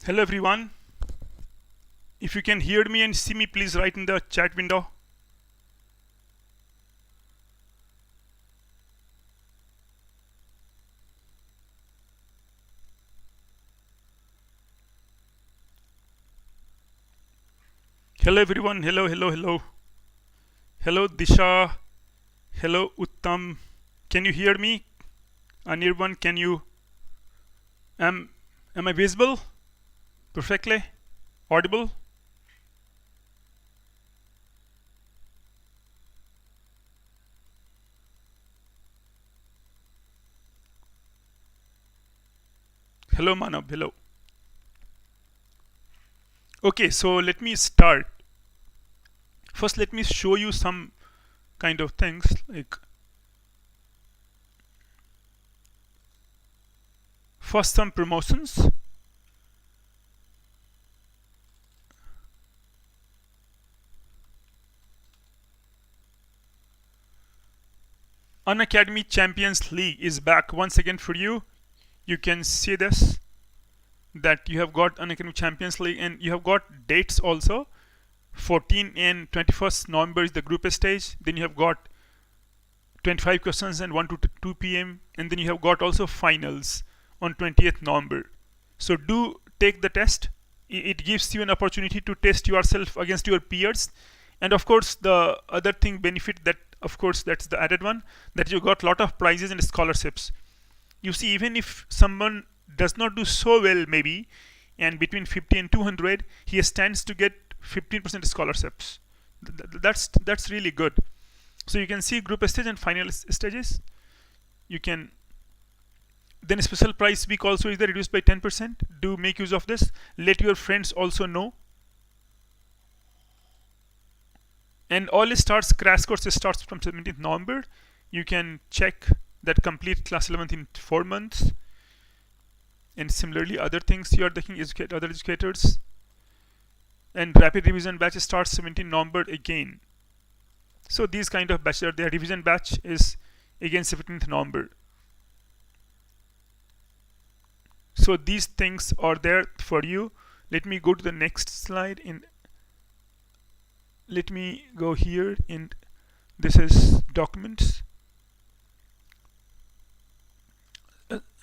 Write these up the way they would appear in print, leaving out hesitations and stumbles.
Hello everyone. If you can hear me and see me, please write in the chat window. Hello everyone. Hello, hello, hello. Hello Disha. Hello Uttam. Can you hear me? Anirban, can you? Am I visible? Perfectly? Audible? Hello Manav. Hello. Okay, so let me start. First, let me show you some kind of things like first some promotions. Unacademy Champions League is back once again for you. You can see this, that you have got Unacademy Champions League and you have got dates also. 14 and 21st November is the group stage. Then you have got 25 questions and 1 to 2 p.m. And then you have got also finals on 20th November. So do take the test. It gives you an opportunity to test yourself against your peers. And of course, the other thing benefit that, of course, that's the added one, that you got lot of prizes and scholarships. You see, even if someone does not do so well maybe, and between 50 and 200, he stands to get 15% scholarships. That's really good. So you can see group stage and final stages. You can then special price week also is there, reduced by 10%. Do make use of this. Let your friends also know. And all starts, crash course starts from 17th November. You can check that complete class 11th in 4 months. And similarly, other things you are taking, other educators. And rapid revision batch starts 17th November again. So these kind of batches are there. Revision batch is again 17th November. So these things are there for you. Let me go to the next slide. Let me go here, and this is documents.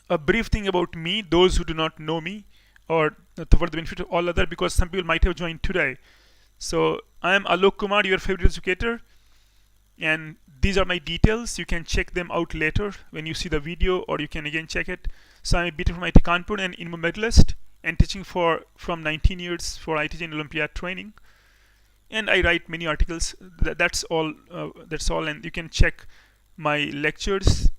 A brief thing about me, those who do not know me, or for the benefit of all other, because some people might have joined today. So I am Alok Kumar, your favorite educator, and these are my details. You can check them out later when you see the video, or you can again check it. So I'm a BTech from IIT Kanpur and INMO medalist, and teaching from 19 years for ITJ and Olympiad training. And I write many articles. That's all. And you can check my lectures.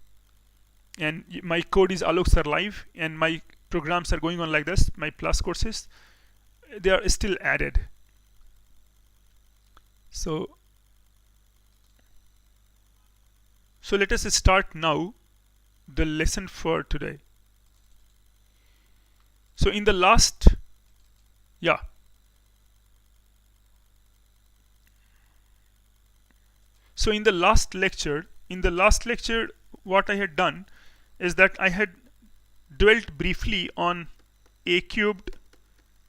And my code is Alok Sir Live, and my programs are going on like this. My plus courses, they are still added. So let us start now the lesson for today. So in the last, So in the last lecture, what I had done is that I had dwelt briefly on a cubed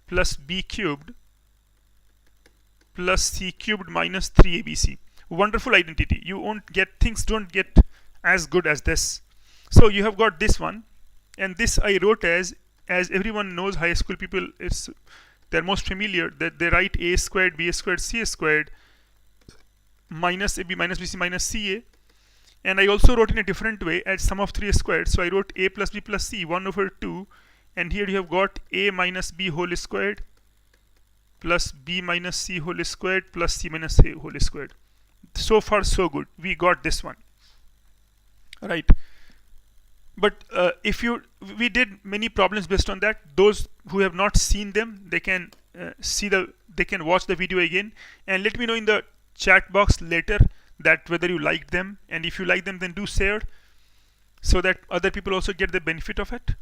plus b cubed plus c cubed minus 3abc. Wonderful identity. You won't get, things don't get as good as this. So you have got this one, and this I wrote as everyone knows, high school people, they're most familiar that they write a squared b squared c squared minus ab minus bc minus ca. And I also wrote in a different way as sum of 3 squared. So I wrote a plus b plus c 1 over 2, and here you have got a minus b whole squared plus b minus c whole squared plus c minus a whole squared. So far so good. We got this one, right? But we did many problems based on that. Those who have not seen them, they can they can watch the video again, and let me know in the chat box later that whether you liked them, and if you like them, then do share so that other people also get the benefit of it.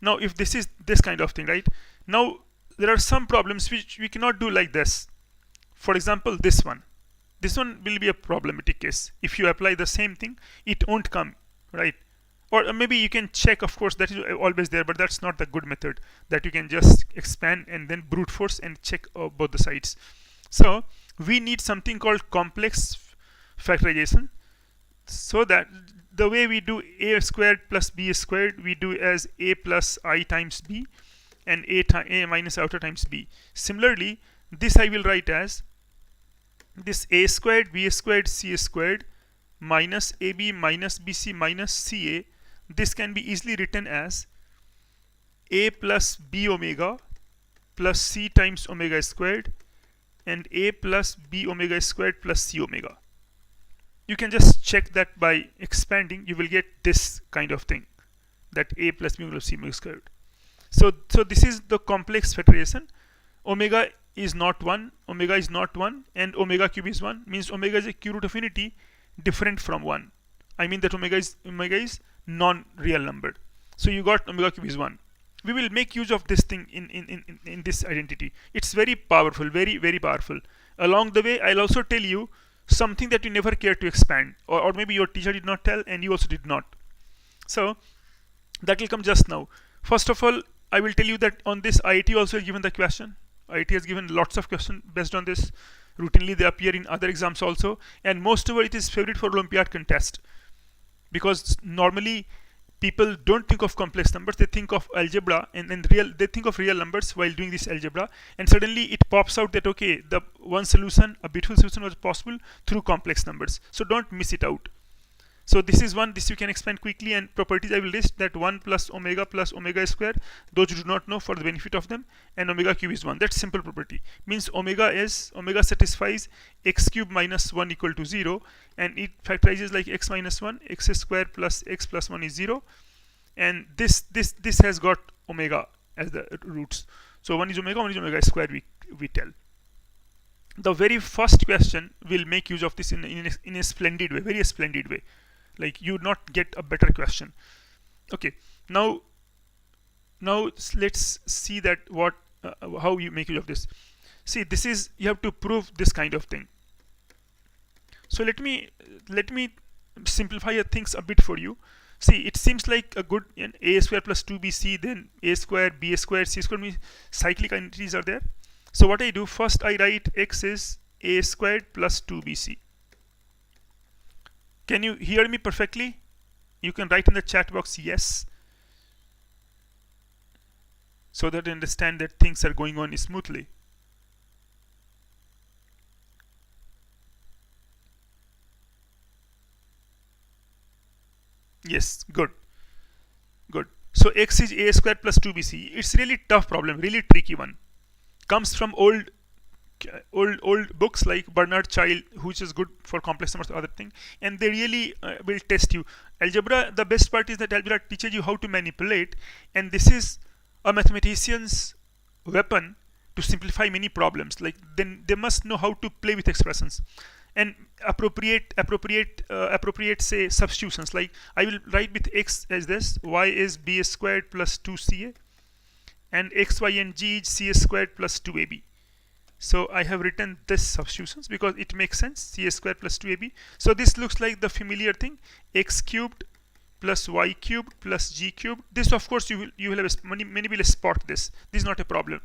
Now, if this is this kind of thing, right? Now there are some problems which we cannot do like this. For example, this one will be a problematic case. If you apply the same thing, it won't come, right? or maybe you can check, of course, that is always there, but that's not the good method, that you can just expand and then brute force and check both the sides. So we need something called complex factorization, so that the way we do a squared plus b squared, we do as a plus I times b and a minus iota times b. Similarly, this I will write as this a squared b squared c squared minus ab minus bc minus ca. This can be easily written as a plus b omega plus c times omega squared and a plus b omega squared plus c omega. You can just check that by expanding, you will get this kind of thing, that a plus b omega plus c omega squared. So this is the complex factorization. Omega is not 1, omega is not 1, and omega cube is 1, means omega is a Q root of unity different from 1. I mean that omega is non-real numbered. So you got omega cube is 1. We will make use of this thing in this identity. It's very powerful, very, very powerful. Along the way, I'll also tell you something that you never care to expand, or maybe your teacher did not tell and you also did not. So that will come just now. First of all, I will tell you that on this IIT also has given the question. IIT has given lots of questions based on this. Routinely they appear in other exams also, and most of it is favorite for Olympiad contest, because normally people don't think of complex numbers, they think of algebra, and then they think of real numbers while doing this algebra, and suddenly it pops out that okay, the one solution, a beautiful solution, was possible through complex numbers. So don't miss it out. So this is one, this you can expand quickly, and properties I will list, that 1 plus omega square, those you do not know for the benefit of them, and omega cube is 1. That's simple property. Means omega satisfies x cube minus 1 equal to 0, and it factorizes like x minus 1, x square plus x plus 1 is 0, and this has got omega as the roots. So 1 is omega square, we tell. The very first question will make use of this in a splendid way, very splendid way. Like you would not get a better question. Okay, now let's see that how you make use of this. See, this is, you have to prove this kind of thing. So let me simplify things a bit for you. See, it seems like a good a square plus 2bc, then a square, b square, c square, means cyclic identities are there. So what I do, first I write x is a squared plus 2bc. Can you hear me perfectly? You can write in the chat box yes, so that you understand that things are going on smoothly. Yes, good. So x is a squared plus 2bc. It's really tough problem, really tricky one. Comes from old books like Bernard Child, which is good for complex numbers or other thing, and they really will test you. Algebra, the best part is that algebra teaches you how to manipulate, and this is a mathematician's weapon to simplify many problems. Like then they must know how to play with expressions and appropriate say substitutions. Like I will write with x as this, y is b squared plus 2ca, and x, y, and g is c squared plus 2ab. So I have written this substitutions because it makes sense, c squared plus 2ab. So this looks like the familiar thing, x cubed plus y cubed plus g cubed. This, of course, you will have many will spot this. This is not a problem.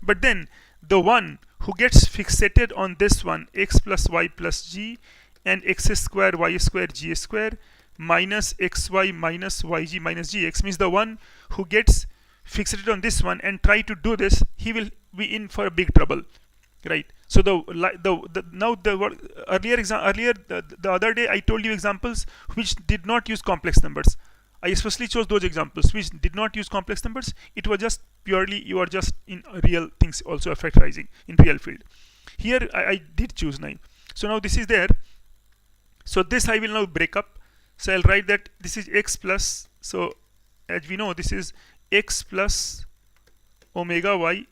But then the one who gets fixated on this one, x plus y plus g and x square y square g square minus xy minus yg minus gx, means the one who gets fixated on this one and try to do this, he will be in for a big trouble, right? So the other day I told you examples which did not use complex numbers. I especially chose those examples which did not use complex numbers. It was just purely, you are just in real things also factorizing in real field. Here I did choose 9. So now this is there. So this I will now break up. So I'll write that this is x plus, so as we know, this is x plus omega y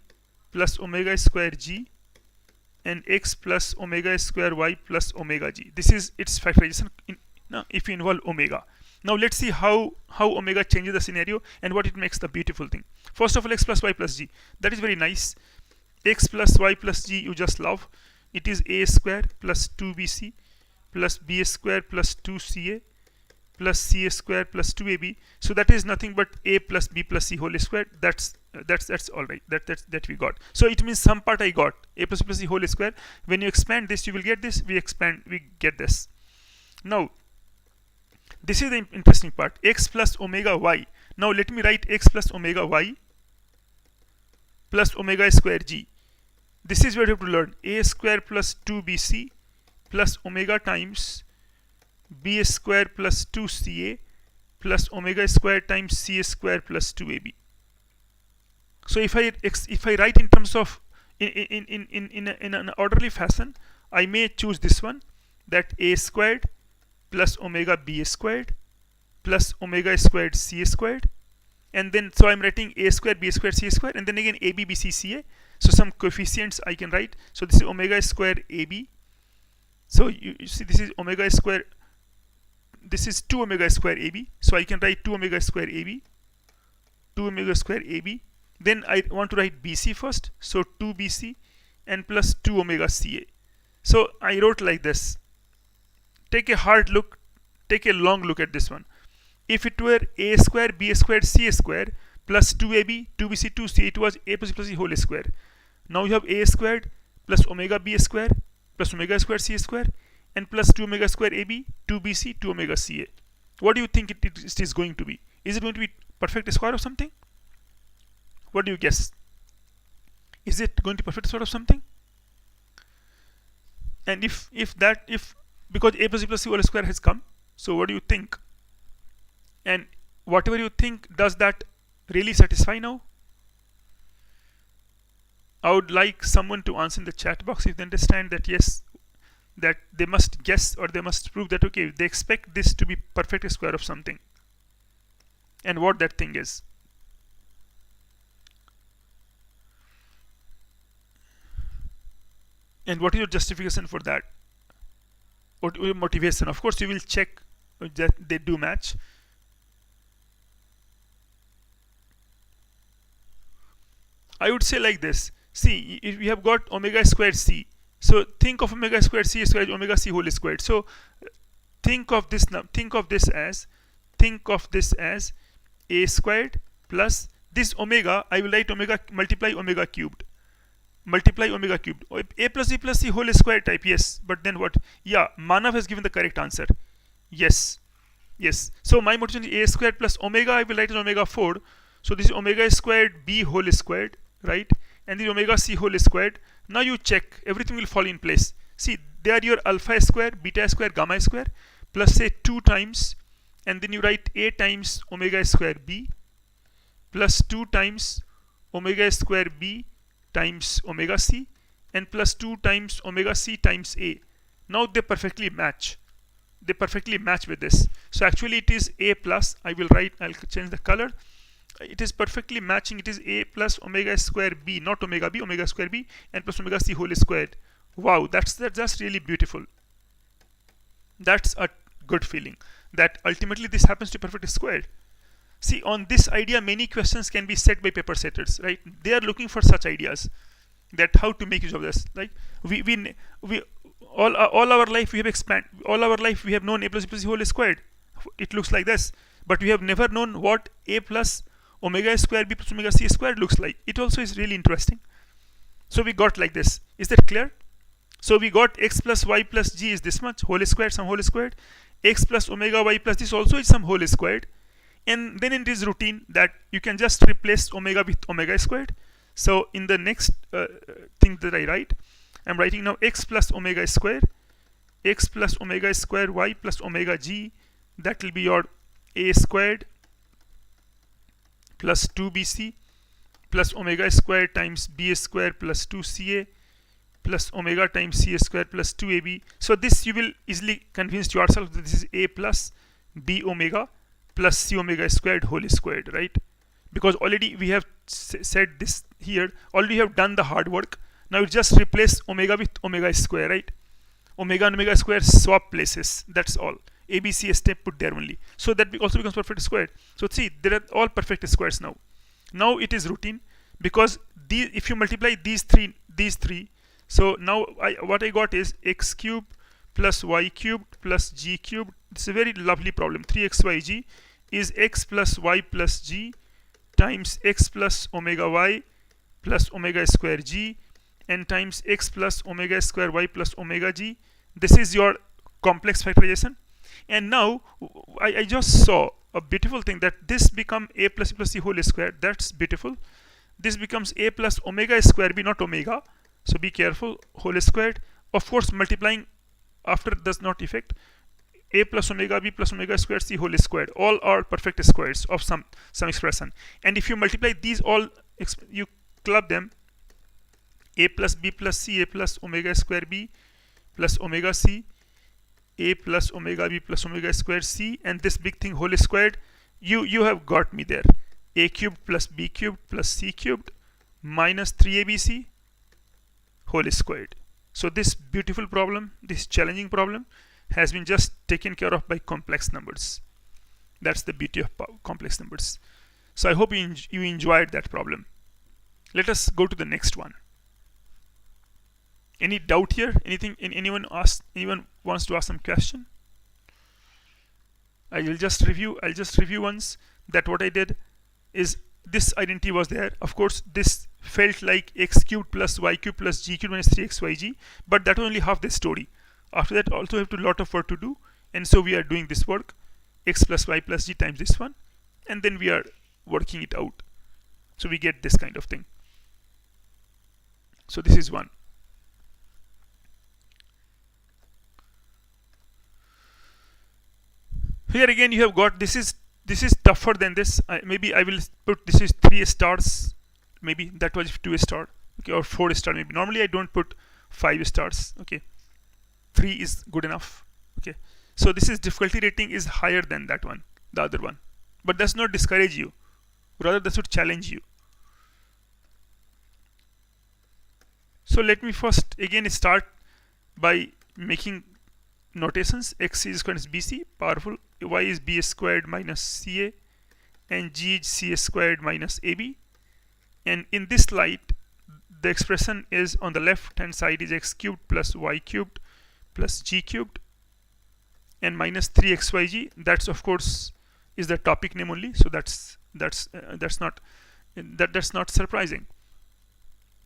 plus omega square g and x plus omega square y plus omega g. This is its factorization if you involve omega. Now let's see how omega changes the scenario and what it makes the beautiful thing. First of all, x plus y plus g. That is very nice. X plus y plus g you just love. It is a square plus 2bc plus b square plus 2ca plus ca square plus 2ab. So that is nothing but a plus b plus c whole square. That's all right. That we got. So it means some part I got a plus b plus c whole square. When you expand this, you will get this. We get this. Now this is the interesting part. X plus omega y. Now let me write x plus omega y plus omega square g. This is what you have to learn. A square plus 2bc plus omega times b square plus 2ca plus omega square times c square plus 2ab. So if I write in terms of in an orderly fashion, I may choose this one, that a squared plus omega b squared plus omega squared c squared, and then so I'm writing a squared b squared c squared, and then again ab bc ca. So some coefficients I can write. So this is omega squared ab. So you see this is omega square. This is 2 omega square ab. So I can write 2 omega square ab, 2 omega square ab. Then I want to write bc first. So 2 bc and plus 2 omega ca. So I wrote like this. Take a hard look. Take a long look at this one. If it were a square b squared c square plus 2ab, 2bc, 2c, it was a plus c whole square. Now you have a squared plus omega b square plus omega square c square and plus 2 omega square ab, 2bc, 2 omega ca. What do you think it is going to be? Is it going to be perfect square of something? What do you guess? Is it going to be perfect square of something? And if because a plus b plus c whole square has come, so what do you think? And whatever you think, does that really satisfy now? I would like someone to answer in the chat box if they understand that yes, that they must guess or they must prove that okay, they expect this to be perfect square of something, and what that thing is. And what is your justification for that? What your motivation? Of course, you will check that they do match. I would say like this. See, if we have got omega squared c, so think of omega squared c squared omega c whole squared. So think of this now. Think of this as a squared plus this omega. I will write omega multiply omega cubed. Multiply omega cubed. A plus b plus c whole square type. Yes, but then what? Yeah, Manav has given the correct answer. Yes. So my motivation is a squared plus omega. I will write as omega 4. So this is omega squared b whole squared, right? And the omega c whole squared. Now you check, everything will fall in place. See, they are your alpha square, beta square, gamma square, plus say 2 times, and then you write a times omega square b, plus 2 times omega square b times omega c, and plus 2 times omega c times a. Now they perfectly match. They perfectly match with this. So actually it is a plus. I'll change the color. It is perfectly matching. It is a plus omega square b, not omega b, omega square b, and plus omega c whole squared. Wow, that's really beautiful. That's a good feeling that ultimately this happens to perfect squared. See, on this idea, many questions can be set by paper setters, right? They are looking for such ideas, that how to make use of this. Like all our life we have known a plus b plus c whole squared. It looks like this, but we have never known what a plus omega square b plus omega c squared looks like. It also is really interesting. So we got like this. Is that clear? So we got x plus y plus g is this much whole squared, some whole squared. X plus omega y plus this also is some whole squared. And then it is routine that you can just replace omega with omega squared. So in the next thing that I write, I'm writing now x plus omega squared, x plus omega squared y plus omega g. That will be your a squared plus 2bc plus omega squared times b squared plus 2ca plus omega times c squared plus 2ab. So this you will easily convince yourself that this is a plus b omega plus c omega squared whole squared, right? Because already we have said this here. Already have done the hard work. Now you just replace omega with omega square, right? Omega and omega square swap places. That's all. ABC step put there only. So that also becomes perfect squared. So see, there are all perfect squares now. Now it is routine because if you multiply these three. So now what I got is x cube plus y cubed plus g cubed. It's a very lovely problem. 3xyg is x plus y plus g times x plus omega y plus omega square g and times x plus omega square y plus omega g. This is your complex factorization. And now I just saw a beautiful thing, that this become a plus c whole square. That's beautiful. This becomes a plus omega square b, not omega, so be careful, whole squared. Of course, multiplying after does not affect. A plus omega b plus omega squared c whole squared, all are perfect squares of some expression. And if you multiply these all, you club them, a plus b plus c, a plus omega square b plus omega c, a plus omega b plus omega squared c, and this big thing whole squared, you have got me there. A cubed plus b cubed plus c cubed minus 3abc whole squared. So this beautiful problem, this challenging problem, has been just taken care of by complex numbers. That's the beauty of complex numbers. So I hope you enjoyed that problem. Let us go to the next one. Any doubt here? Anything? Anyone wants to ask some question? I'll just review once that what I did is this identity was there. Of course, this felt like x cubed plus y cubed plus g cubed minus 3xyg, but that was only half the story. After that, also have a lot of work to do, and so we are doing this work, x plus y plus g times this one, and then we are working it out. So we get this kind of thing. So this is one. Here again you have got, this is tougher than this. Maybe I will put, this is 3 stars, maybe that was 2 star, okay, or 4 star maybe. Normally I don't put 5 stars, okay. 3 is good enough, okay. So this is difficulty rating is higher than that one, the other one, but does not discourage you, rather that should challenge you. So let me first again start by making notations. X is equal to bc, powerful. Y is b squared minus ca, and g is c squared minus ab. And in this light, the expression is on the left hand side is x cubed plus y cubed plus g cubed and minus 3xyg. That's of course is the topic name only, so that's not surprising.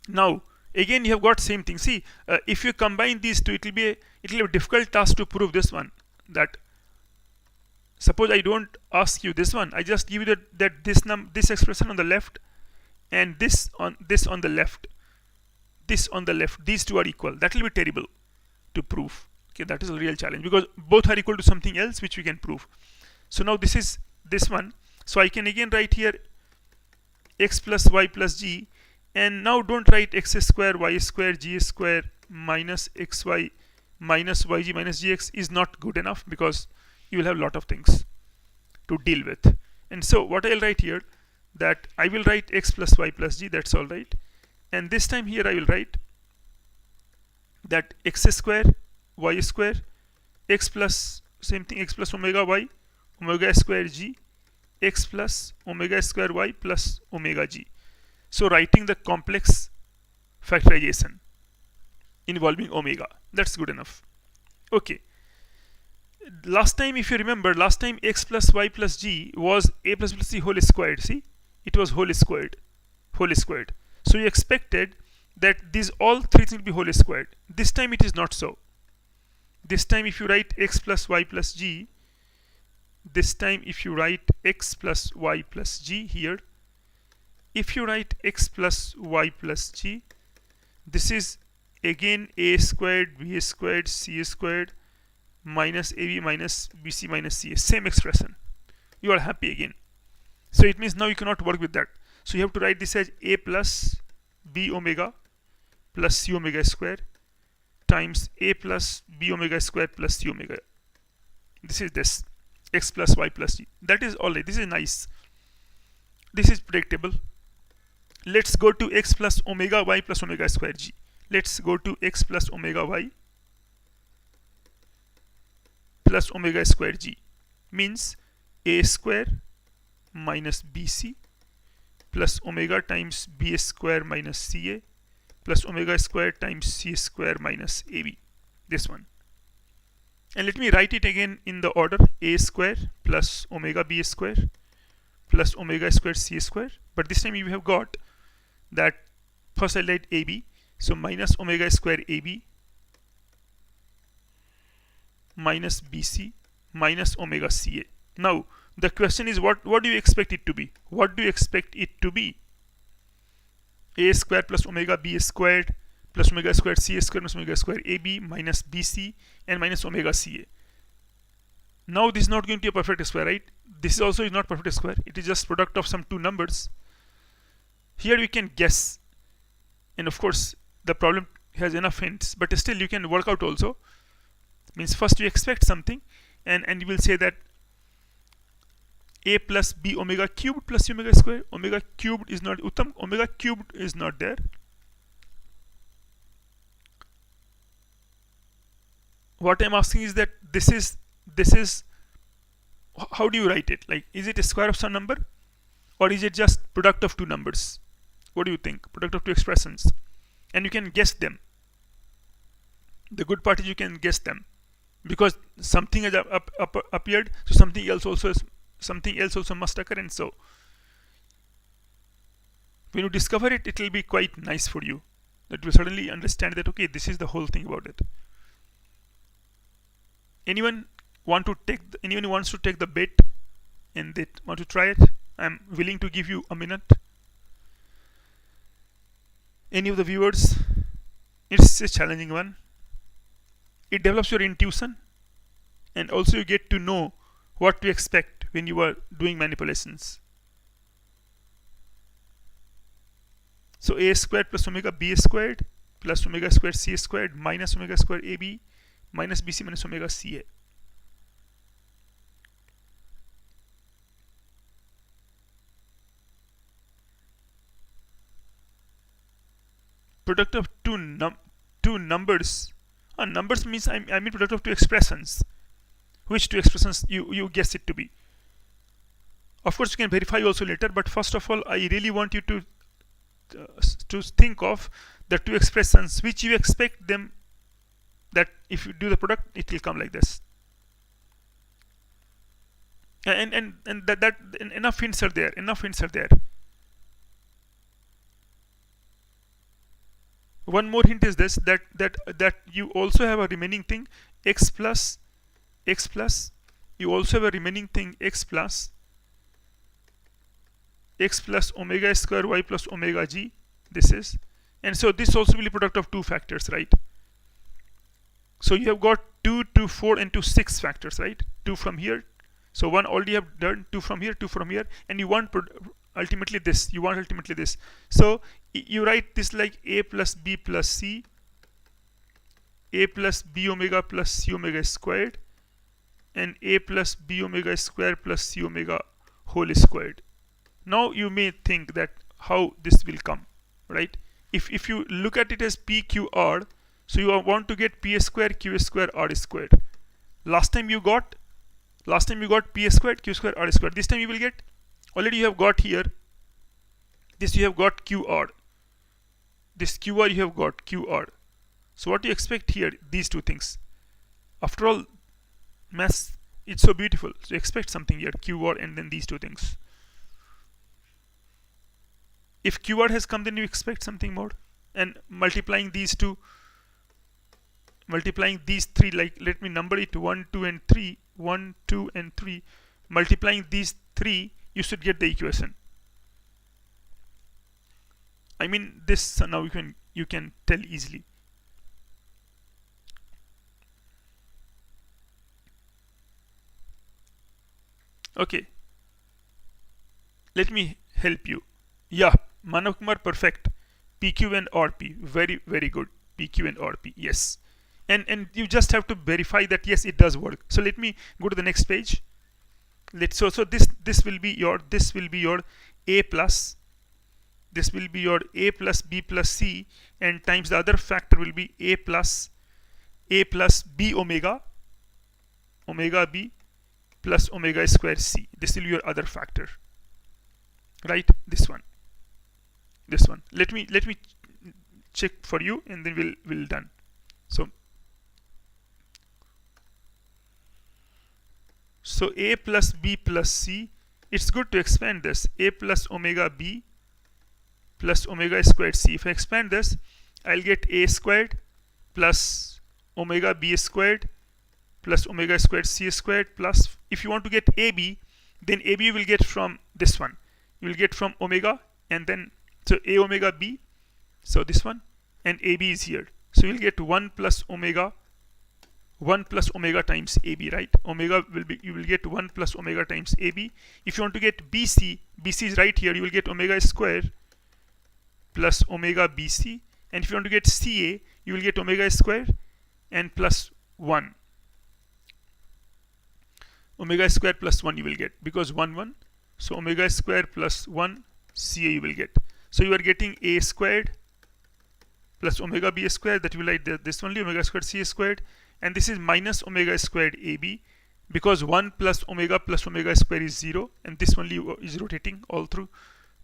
Now again you have got same thing. See, if you combine these two, it will be a difficult task to prove this one. That suppose I don't ask you this one, I just give you that this expression on the left and this on the left, these two are equal. That will be terrible to prove. Okay, that is a real challenge because both are equal to something else which we can prove. So now this is this one. So I can again write here x plus y plus g, and now don't write x square y square g square minus xy minus yg minus gx is not good enough because you will have a lot of things to deal with. And so what I'll write here, that I will write x plus y plus g, that's all right. And this time here I will write that x square y square x plus same thing, x plus omega y omega square g x plus omega square y plus omega g. So writing the complex factorization involving omega, that's good enough. Okay, last time if you remember, last time x plus y plus g was a plus b plus c whole squared. See, it was whole squared. So you expected that these all three things will be whole squared. This time it is not so. This time if you write x plus y plus g, this time if you write x plus y plus g here, if you write x plus y plus g, this is again a squared b squared c squared minus ab minus bc minus ca, same expression. You are happy again. So it means now you cannot work with that. So you have to write this as a plus b omega plus c omega square times a plus b omega square plus c omega. This is this x plus y plus g. That is all right. This is nice. This is predictable. Let's go to x plus omega y plus omega square g. Let's go to x plus omega y plus omega square g. Means a square minus bc plus omega times b square minus ca plus omega square times c square minus ab. This one. And let me write it again in the order a square plus omega b square plus omega square c square. But this time we have got that first I write ab, so minus omega square ab minus bc minus omega ca. Now the question is, what do you expect it to be? What do you expect it to be? A square plus omega b squared plus omega squared c squared plus omega square ab minus bc and minus omega ca. Now this is not going to be a perfect square, right? This also is not perfect square. It is just product of some two numbers. Here we can guess, and of course the problem has enough hints, but still you can work out also. Means first you expect something, and you will say that a plus b omega cubed plus omega square. Omega cubed is not uttam. Omega cubed is not there. What I'm asking is that this is how do you write it? Like, is it a square of some number, or is it just product of two numbers? What do you think? Product of two expressions, and you can guess them. The good part is you can guess them, because something has appeared, so something else also must occur, and so when you discover it, it will be quite nice for you. That you suddenly understand that okay, this is the whole thing about it. Anyone wants to take the bet and they want to try it? I'm willing to give you a minute. Any of the viewers? It's a challenging one. It develops your intuition, and also you get to know what to expect when you are doing manipulations. So a squared plus omega b squared plus omega squared c squared minus omega squared ab minus bc minus omega ca. Product of two numbers. Numbers means I mean product of two expressions. Which two expressions you guess it to be? Of course you can verify also later, but first of all I really want you to think of the two expressions which you expect them, that if you do the product it will come like this. And that enough hints are there. One more hint is this, that you also have a remaining thing x plus. You also have a remaining thing x plus omega square y plus omega g. This is, and so this also will be product of two factors, right? So you have got 2 to 4 and 2 6 factors, right? 2 from here. So one already have done, 2 from here, 2 from here, and you want ultimately this. So you write this like a plus b plus c, a plus b omega plus c omega squared, and a plus b omega square plus c omega whole squared. Now you may think that how this will come, right? If you look at it as p q r, so you want to get p square q square r squared. Last time you got p squared q square r squared. This time you will get, already you have got here, this you have got qr, this qr you have got qr. So what do you expect here? These two things. After all, maths, it's so beautiful. So you expect something here, qr, and then these two things. If qr has come, then you expect something more. And multiplying these three, like let me number it 1, 2, and 3. 1, 2, and 3. Multiplying these three, you should get the equation. I mean this now you can tell easily. Okay. Let me help you. Yeah, Manav Kumar, perfect. PQ and RP, very very good. PQ and RP, yes. And you just have to verify that yes, it does work. So let me go to the next page. So this will be your a plus, this will be your a plus b plus c, and times the other factor will be a plus b omega b plus omega square c. This will be your other factor, right? This one. Let me check for you, and then we'll done. So So a plus b plus c, it's good to expand this. A plus omega b plus omega squared c. If I expand this, I'll get a squared plus omega b squared plus omega squared c squared plus, if you want to get ab, then ab you will get from this one. You will get from omega, and then so a omega b, so this one, and ab is here. So you'll get 1 plus omega times ab, right? Omega will be, you will get 1 plus omega times ab. If you want to get bc, bc is right here, you will get omega square plus omega bc. And if you want to get ca, you will get omega square and plus 1. Omega square plus 1 you will get, because 1 1. So omega square plus 1 ca you will get. So you are getting a squared plus omega b squared, that you will write this only, omega squared c squared, and this is minus omega squared ab, because 1 plus omega square is 0, and this only is rotating all through.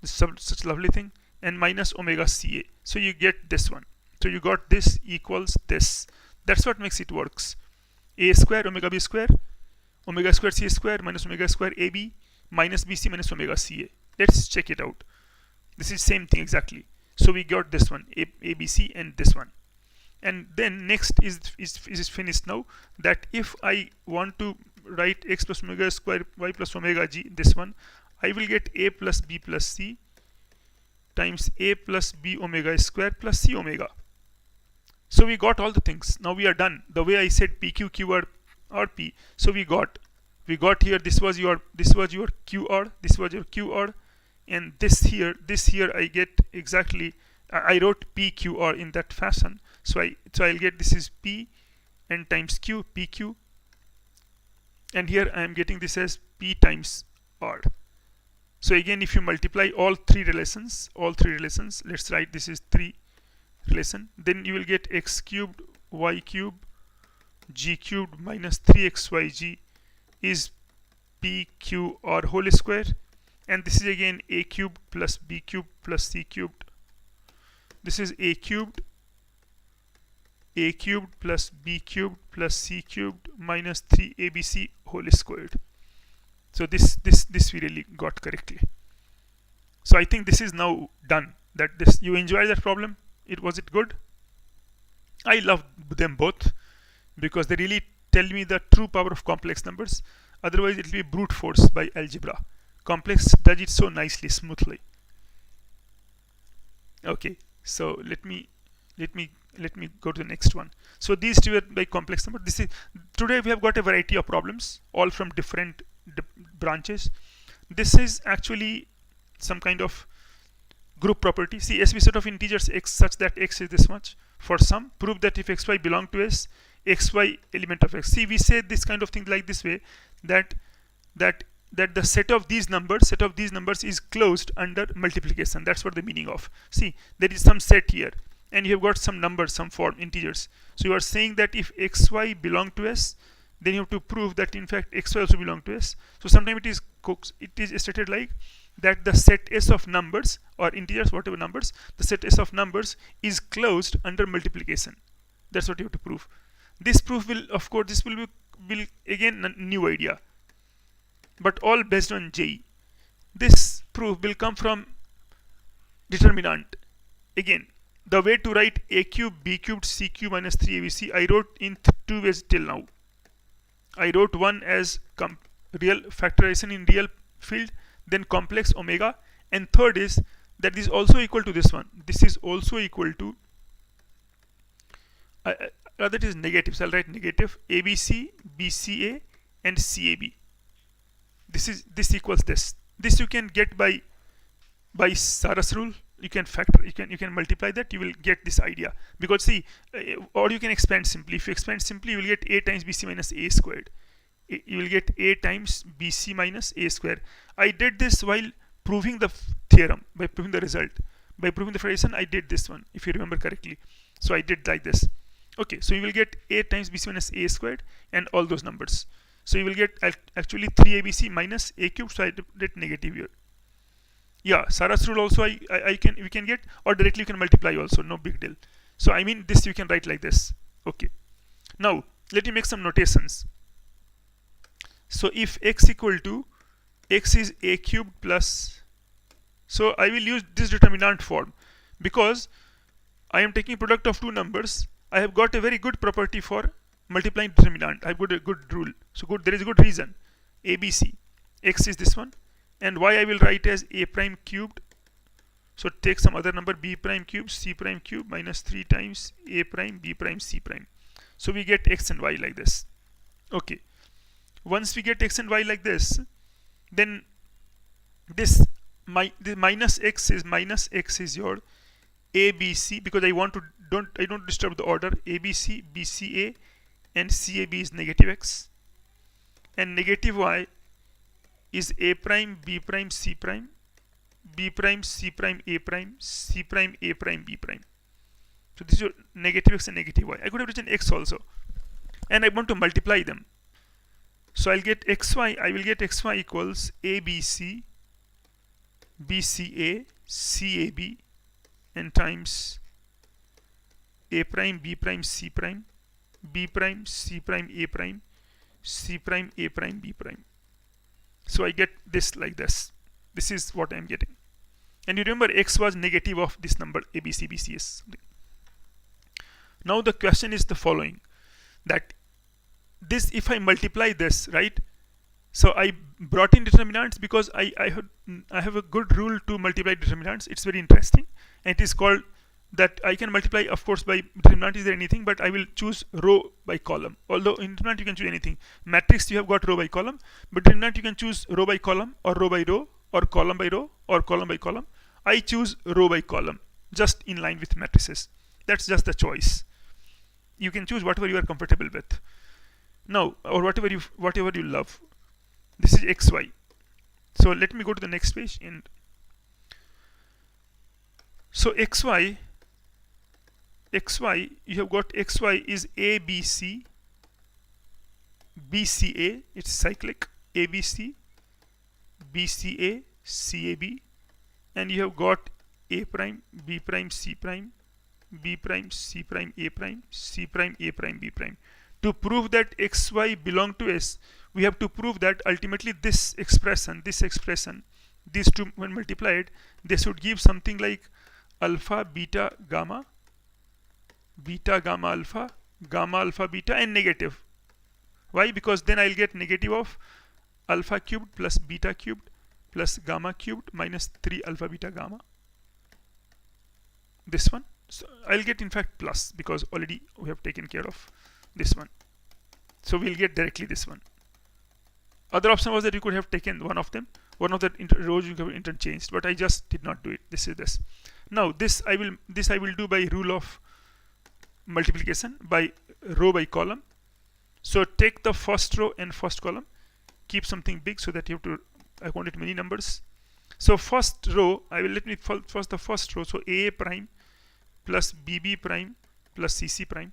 This is such a lovely thing. And minus omega ca. So you get this one. So you got this equals this. That's what makes it works. A square omega b square, omega square c square minus omega square ab minus bc minus omega ca. Let's check it out. This is same thing exactly. So we got this one, abc, and this one. And then next is finished now, that if I want to write x plus omega square y plus omega g, this one, I will get a plus b plus c times a plus b omega square plus c omega. So we got all the things. Now we are done. The way I said pq, qr, or p. So we got here, this was your qr, this was your qr, and this here I get exactly, I wrote pqr in that fashion. So I'll get, this is p and times q, pq, and here I am getting this as p times r. So again, if you multiply all three relations, let's write this is 3 relation, then you will get x cubed y cubed g cubed minus 3xyg is p q r whole square, and this is again a cubed plus b cubed plus c cubed. This is a cubed plus b cubed plus c cubed minus 3abc whole squared. So this we really got correctly. So I think this is now done. That this, you enjoy that problem? Was it good? I love them both because they really tell me the true power of complex numbers. Otherwise it will be brute force by algebra. Complex does it so nicely, smoothly. Okay, so let me go to the next one. So these two are by complex number. Today we have got a variety of problems, all from different branches. This is actually some kind of group property. See, SB set of integers x such that x is this much. For some, prove that if xy belong to S, xy element of x. See, we say this kind of thing like this way, that the set of these numbers is closed under multiplication. That's what the meaning of. See, there is some set here, and you have got some numbers, some form integers. So you are saying that if xy belong to S, then you have to prove that in fact xy also belong to S. So sometimes it is stated like that the set S of numbers or integers, whatever numbers, the set S of numbers is closed under multiplication. That's what you have to prove. This proof will, of course, this will again a new idea, but all based on J. This proof will come from determinant. Again, the way to write a cube, b cubed, c cube minus 3abc, I wrote in two ways till now. I wrote one as real factorization in real field, then complex omega, and third is that is also equal to this one. This is also equal to, rather it is negative, so I'll write negative abc, bca, and cab. This equals this. This you can get by Sarah's rule. You can multiply that, you will get this idea. Because see, or you can expand simply. If you expand simply, you will get a times bc minus a squared. You will get a times bc minus a squared. I did this while proving the theorem, by proving the result. By proving the relation, I did this one, if you remember correctly. So I did like this. Okay, so you will get a times bc minus a squared and all those numbers. So you will get actually 3abc minus a cubed, so I did negative here. Yeah, Sarah's rule also we can get, or directly you can multiply also, no big deal. So I mean this you can write like this. Okay. Now let me make some notations. So if x equal to x is a cubed plus, so I will use this determinant form because I am taking product of two numbers. I have got a very good property for multiplying determinant. I've got a good rule. So good, there is a good reason. ABC, x is this one, and y I will write as a prime cubed. So take some other number, b prime cubed, c prime cubed minus 3 times a prime, b prime, c prime. So we get x and y like this. Okay. Once we get x and y like this, then this the minus x is your ABC, because I want to don't disturb the order. ABC, BCA, and CAB is negative x, and negative y is a prime, b prime, c prime, b prime, c prime, a prime, c prime, a prime, b prime. So this is your negative x and negative y. I could have written x also, and I want to multiply them. So I'll get xy. I will get xy equals ABC, BCA, CAB, and times a prime, b prime, c prime, b prime, c prime, a prime, c prime, a prime, b prime. So I get this like this. This is what I am getting. And you remember x was negative of this number ABC, BCS. Now the question is the following, that this, if I multiply this, right? So I brought in determinants because I have a good rule to multiply determinants. It's very interesting, and it is called that I can multiply, of course, by determinant is there anything, but I will choose row by column. Although in determinant you can choose anything. Matrix you have got row by column, but determinant you can choose row by column or row by row or column by row or column by column. I choose row by column, just in line with matrices. That's just the choice. You can choose whatever you are comfortable with. Now, or whatever you love. This is xy. So let me go to the next page. And so xy, you have got xy is ABC, BCA, it's cyclic, ABC, BCA, CAB, and you have got a prime, b prime, c prime, b prime, c prime, a prime, c prime, a prime, b prime. To prove that xy belong to S, we have to prove that ultimately this expression, these two when multiplied, they should give something like alpha, beta, gamma alpha, gamma alpha beta, and negative. Why? Because then I'll get negative of alpha cubed plus beta cubed plus gamma cubed minus 3 alpha beta gamma. This one. So I'll get in fact plus, because already we have taken care of this one. So we'll get directly this one. Other option was that you could have taken one of them, one of the rows you have interchanged, but I just did not do it. This is this. Now this I will do by rule of multiplication, by row by column. So take the first row and first column, keep something big so that you have to account it many numbers. So first row, let me first the first row. So a prime plus bb prime plus cc prime,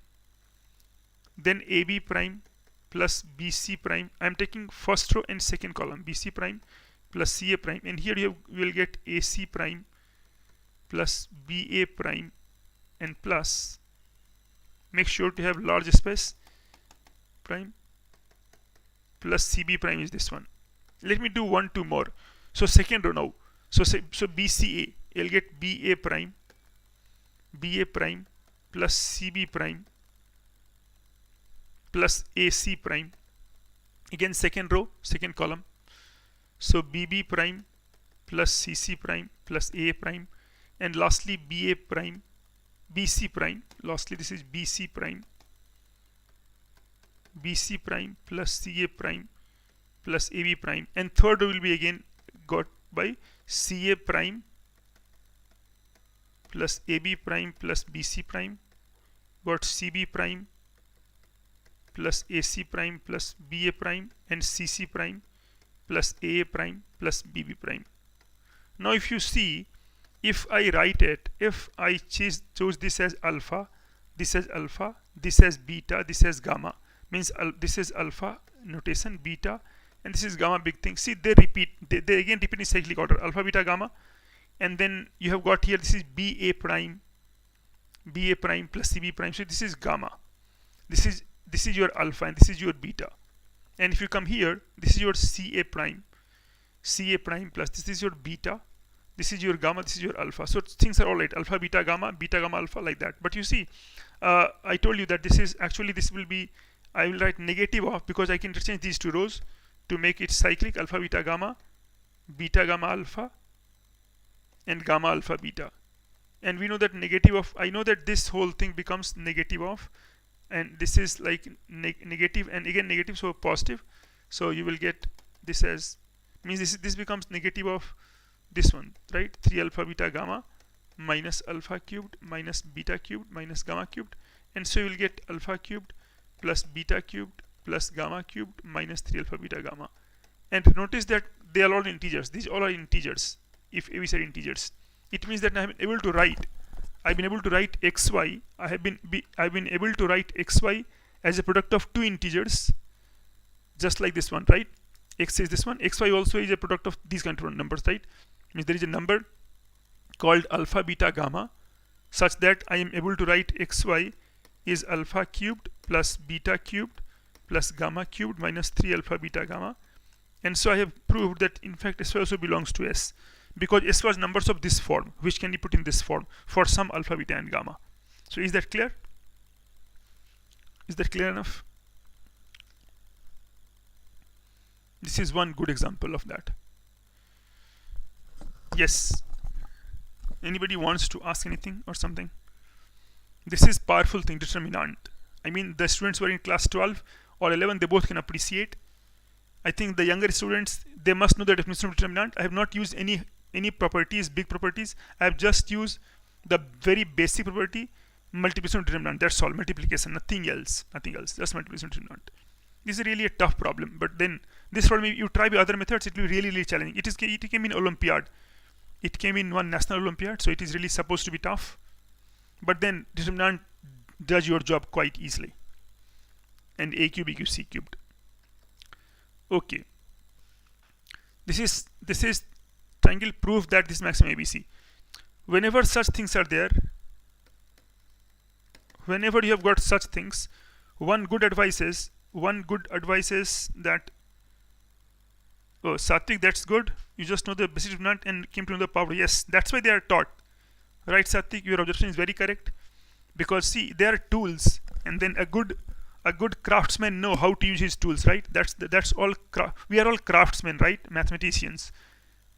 then ab prime plus bc prime. I am taking first row and second column, bc prime plus ca prime, and here you will get ac prime plus ba prime and plus, make sure to have large space, prime plus cb prime is this one. Let me do 2 more. So second row now. So bca, you'll get ba prime plus cb prime plus ac prime. Again second row, second column. So bb prime plus cc prime plus a prime, and lastly ba prime, bc prime. Lastly this is bc prime plus ca prime plus ab prime, and third row will be again got by ca prime plus ab prime plus bc prime, got cb prime plus ac prime plus ba prime, and cc prime plus a prime plus bb prime. Now if you see, if I write it, if I chose this as alpha, this as alpha, this as beta, this as gamma, means this is alpha notation, beta, and this is gamma, big thing. See, they repeat, they again repeat in cyclic order, alpha, beta, gamma, and then you have got here, this is ba prime plus cb prime. So this is gamma, this is your alpha, and this is your beta, And if you come here, this is your Ca prime plus this is your beta, this is your gamma, this is your alpha. So things are all right, alpha, beta, gamma, alpha, like that. But you see, I told you that this is actually, this will be, I will write negative of, because I can interchange these two rows to make it cyclic, alpha, beta, gamma alpha, and gamma alpha beta. And we know that negative of, I know that this whole thing becomes negative of, and this is like negative, and again negative, so positive. So you will get this as, means this becomes negative of this one, right? 3 alpha beta gamma minus alpha cubed minus beta cubed minus gamma cubed. And so you will get alpha cubed plus beta cubed plus gamma cubed minus 3 alpha beta gamma. And notice that they are all integers. These all are integers. If ABCs are integers, it means that I've been able to write xy. I've been able to write xy as a product of two integers, just like this one, right? X is this one. Xy also is a product of these kind of numbers, right? Means there is a number called alpha beta gamma, such that I am able to write xy is alpha cubed plus beta cubed plus gamma cubed minus 3 alpha beta gamma. And so I have proved that in fact S also belongs to S, because S was numbers of this form, which can be put in this form for some alpha, beta, and gamma. So is that clear? Is that clear enough? This is one good example of that. Yes. Anybody wants to ask anything or something? This is powerful thing, determinant. I mean, the students who are in class 12 or 11, they both can appreciate. I think the younger students, they must know the definition of determinant. I have not used any properties, big properties. I have just used the very basic property, multiplication of determinant. That's all, multiplication, nothing else, just multiplication of determinant. This is really a tough problem, but then this problem, you try with other methods, it will be really challenging. It came in Olympiad. It came in one national Olympiad, so it is really supposed to be tough. But then determinant does your job quite easily. And a cubed equals c cubed. Okay. This is triangle proof that this maximum ABC. Whenever such things are there, whenever you have got such things, one good advice is that, oh, Satvik, that's good. You just know the basic determinant and came to know the power. Yes, that's why they are taught. Right, Satvik, your objection is very correct. Because see, they are tools, and then a good craftsman know how to use his tools, right? That's all. We are all craftsmen, right? Mathematicians.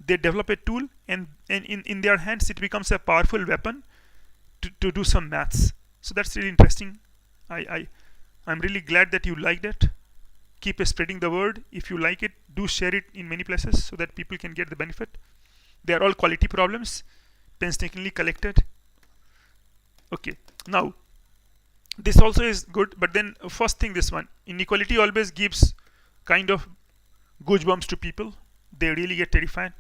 They develop a tool, and in their hands it becomes a powerful weapon to do some maths. So that's really interesting. I'm really glad that you liked it. Keep spreading the word. If you like it, do share it in many places so that people can get the benefit. They are all quality problems, painstakingly collected. Okay, now this also is good, but then first thing, this one, inequality always gives kind of goosebumps to people. They really get terrified,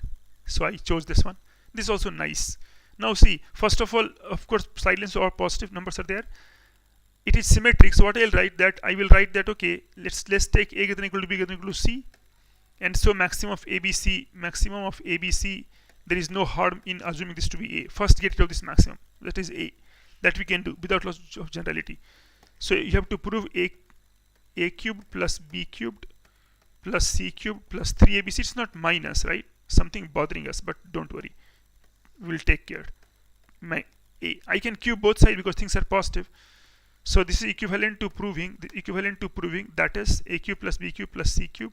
so I chose this one. This is also nice. Now see, first of all, of course, silence or positive numbers are there. It is symmetric, so what I will write that okay, let's take a greater than equal to b greater than equal to c, and so maximum of ABC, there is no harm in assuming this to be a. First get rid of this maximum, that is a, that we can do without loss of generality. So you have to prove a cubed plus b cubed plus c cubed plus 3abc. It's not minus, right? Something bothering us, but don't worry, we'll take care. I can cube both sides because things are positive. So this is equivalent to proving that is a cube plus b cube plus c cube.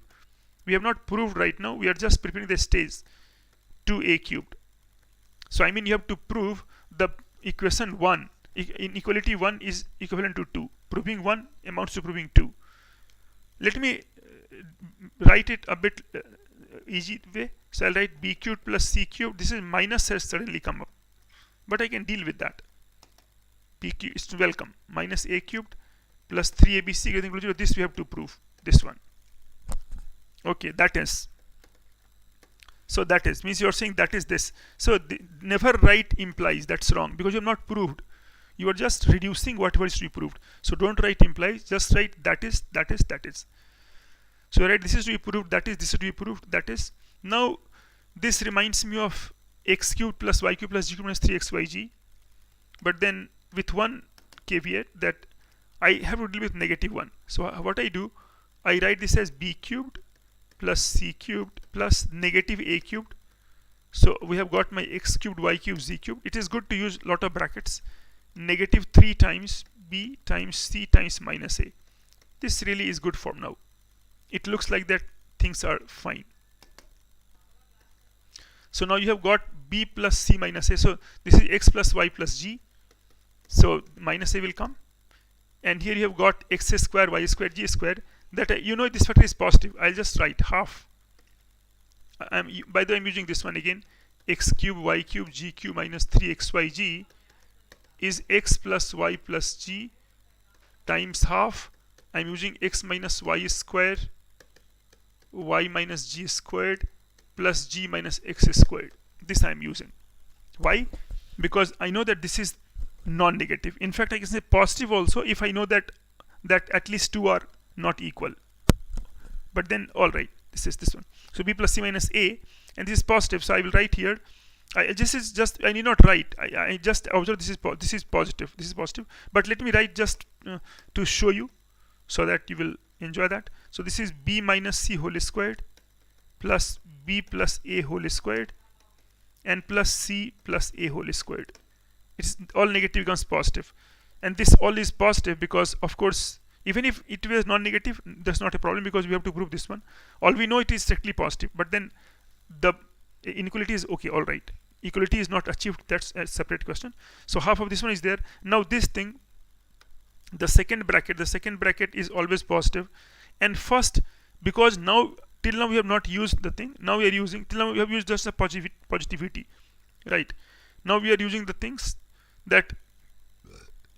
We have not proved right now, we are just preparing the stage to a cubed. So I mean, you have to prove the equation 1, inequality 1 is equivalent to 2. Proving 1 amounts to proving 2. Let me write it a bit easy way. So I'll write b cubed plus c cubed. This is minus has suddenly come up, but I can deal with that. B cubed is welcome. Minus a cubed plus 3abc greater than equal to 0. This we have to prove. This one. Okay, that is. So that is, means you're saying that is this. So never write implies. That's wrong, because you have not proved. You are just reducing whatever is to be proved. So don't write implies. Just write that is. So write this is to be proved. That is. This is to be proved. That is. Now this reminds me of x cubed plus y cubed plus g cubed minus 3xyg. But then with one caveat that I have to deal with negative 1. So what I do, I write this as b cubed plus c cubed plus negative a cubed. So we have got my x cubed, y cubed, z cubed. It is good to use lot of brackets. Negative 3 times b times c times minus a. This really is good for now. It looks like that things are fine. So now you have got b plus c minus a. So this is x plus y plus g. So minus a will come. And here you have got x square, y square, g square. That you know this factor is positive. I'll just write half. By the way, I'm using this one again. X cube, y cube, g cube minus 3xyg is x plus y plus g times half. I'm using x minus y squared, y minus g squared plus g minus x squared. This I'm using. Why? Because I know that this is non-negative. In fact, I can say positive also if I know that at least two are not equal. But then, all right, this is this one. So b plus c minus a, and this is positive. So I will write here. I need not write. I just observe this is positive. This is positive. But let me write just to show you, so that you will enjoy that. So this is b minus c whole squared plus b plus a whole squared and plus c plus a whole squared. It's all negative becomes positive, and this all is positive because, of course, even if it was non-negative, that's not a problem because we have to prove this one. All we know it is strictly positive, but then the inequality is okay. All right, equality is not achieved. That's a separate question. So half of this one is there. Now this thing, the second bracket is always positive, and first, because now till now we have not used the thing. Now we are using, till now we have used just a positivity, right? Now we are using the things that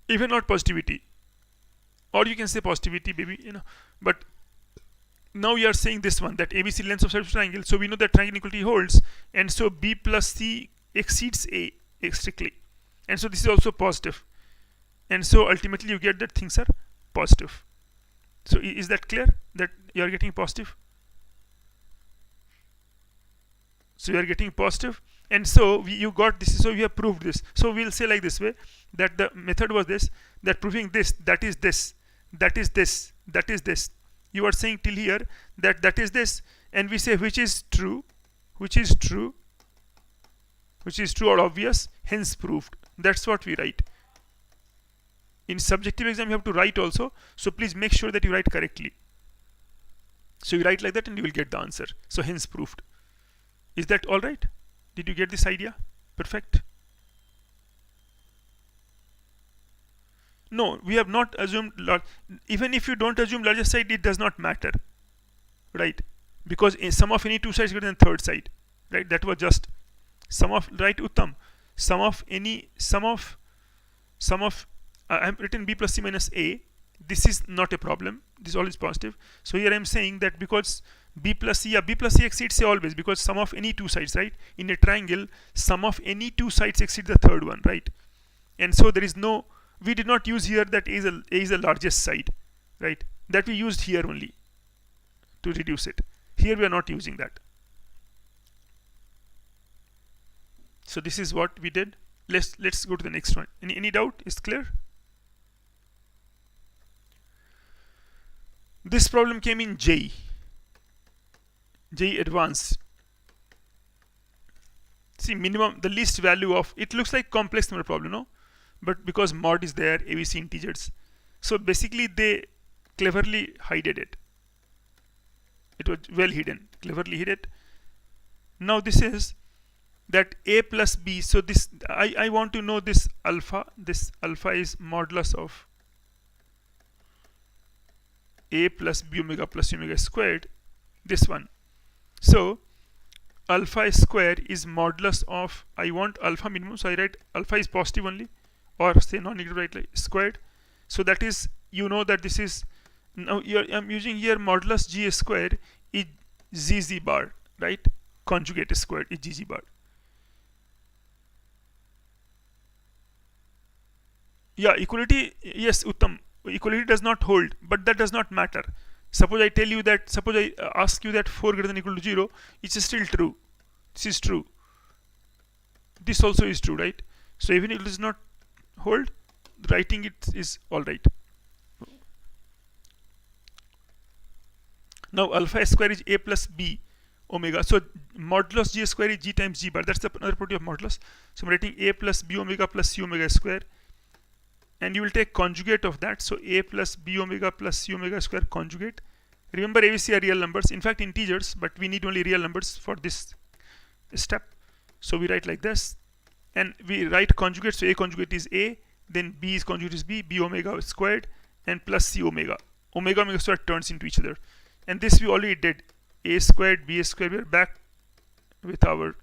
even not positivity, or you can say positivity, maybe, you know. But now we are saying this one, that ABC lengths of such triangle. So we know that triangle inequality holds, and so b plus c exceeds a strictly, and so this is also positive, and so ultimately you get that things are positive. So is that clear that you are getting positive? So you are getting positive, and so you got this. So we have proved this. So we'll say like this way, that the method was this, that proving this, that is this, that is this, that is this. You are saying till here that is this, and we say which is true, which is true, which is true or obvious, hence proved. That's what we write. In subjective exam you have to write also, so please make sure that you write correctly. So you write like that and you will get the answer. So hence proved. Is that all right? Did you get this idea? Perfect. No, we have not assumed large. Even if you don't assume largest side, it does not matter, right? Because sum of any two sides is greater than third side, right? That was just sum of, right, Uttam? Sum of any, I have written b plus c minus a. This is not a problem. This all is positive. So here I am saying that because b plus c exceeds a always, because sum of any two sides, right? In a triangle, sum of any two sides exceeds the third one, right? And so there is no, we did not use here that a is the largest side, right? That we used here only to reduce it. Here we are not using that. So this is what we did. Let's go to the next one. Any doubt? Is clear? This problem came in J advanced. See, minimum, the least value of, it looks like complex number problem, no? But because mod is there, ABC integers. So basically they cleverly hided it. It was well hidden, cleverly hid it. Now this is that a plus b. So this, I want to know this alpha. This alpha is modulus of a plus b omega plus omega squared. This one. So alpha square is modulus of, I want alpha minimum, so I write alpha is positive only, or say non-negative, right, like squared. So that is, you know that this is, now I'm using here modulus g squared is zz bar, right? Conjugate squared is gg bar. Yeah, equality, yes, Uttam, equality does not hold, but that does not matter. Suppose I tell you that, suppose I ask you that 4 greater than or equal to 0, it's still true. This is true. This also is true, right? So even if it does not hold, writing it is all right. Now alpha square is a plus b omega. So modulus g square is g times g bar. That's the another property of modulus. So I'm writing a plus b omega plus c omega square. And you will take conjugate of that. So a plus b omega plus c omega square conjugate. Remember, ABC are real numbers. In fact, integers, but we need only real numbers for this step. So we write like this. And we write conjugate. So a conjugate is a. Then b is conjugate is b omega squared. And plus c omega. Omega squared turns into each other. And this we already did. A squared, b squared. We are back with our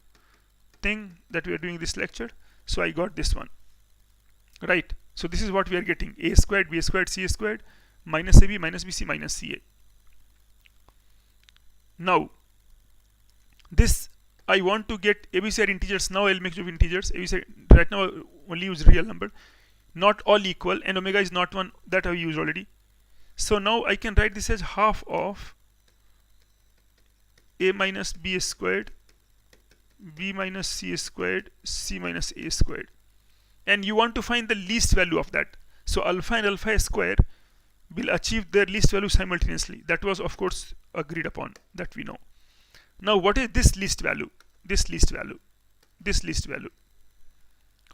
thing that we are doing this lecture. So I got this one. Right. So this is what we are getting. A squared, b squared, c squared. Minus ab, minus bc, minus ca. Now, this I want to get ABC are integers. Now I'll make use of integers. ABC right now I only use real number. Not all equal, and omega is not one. That I used already. So now I can write this as half of a minus b squared, b minus c squared, c minus a squared. And you want to find the least value of that. So alpha and alpha square will achieve their least value simultaneously. That was, of course, agreed upon. That we know. Now, what is this least value? This least value. This least value.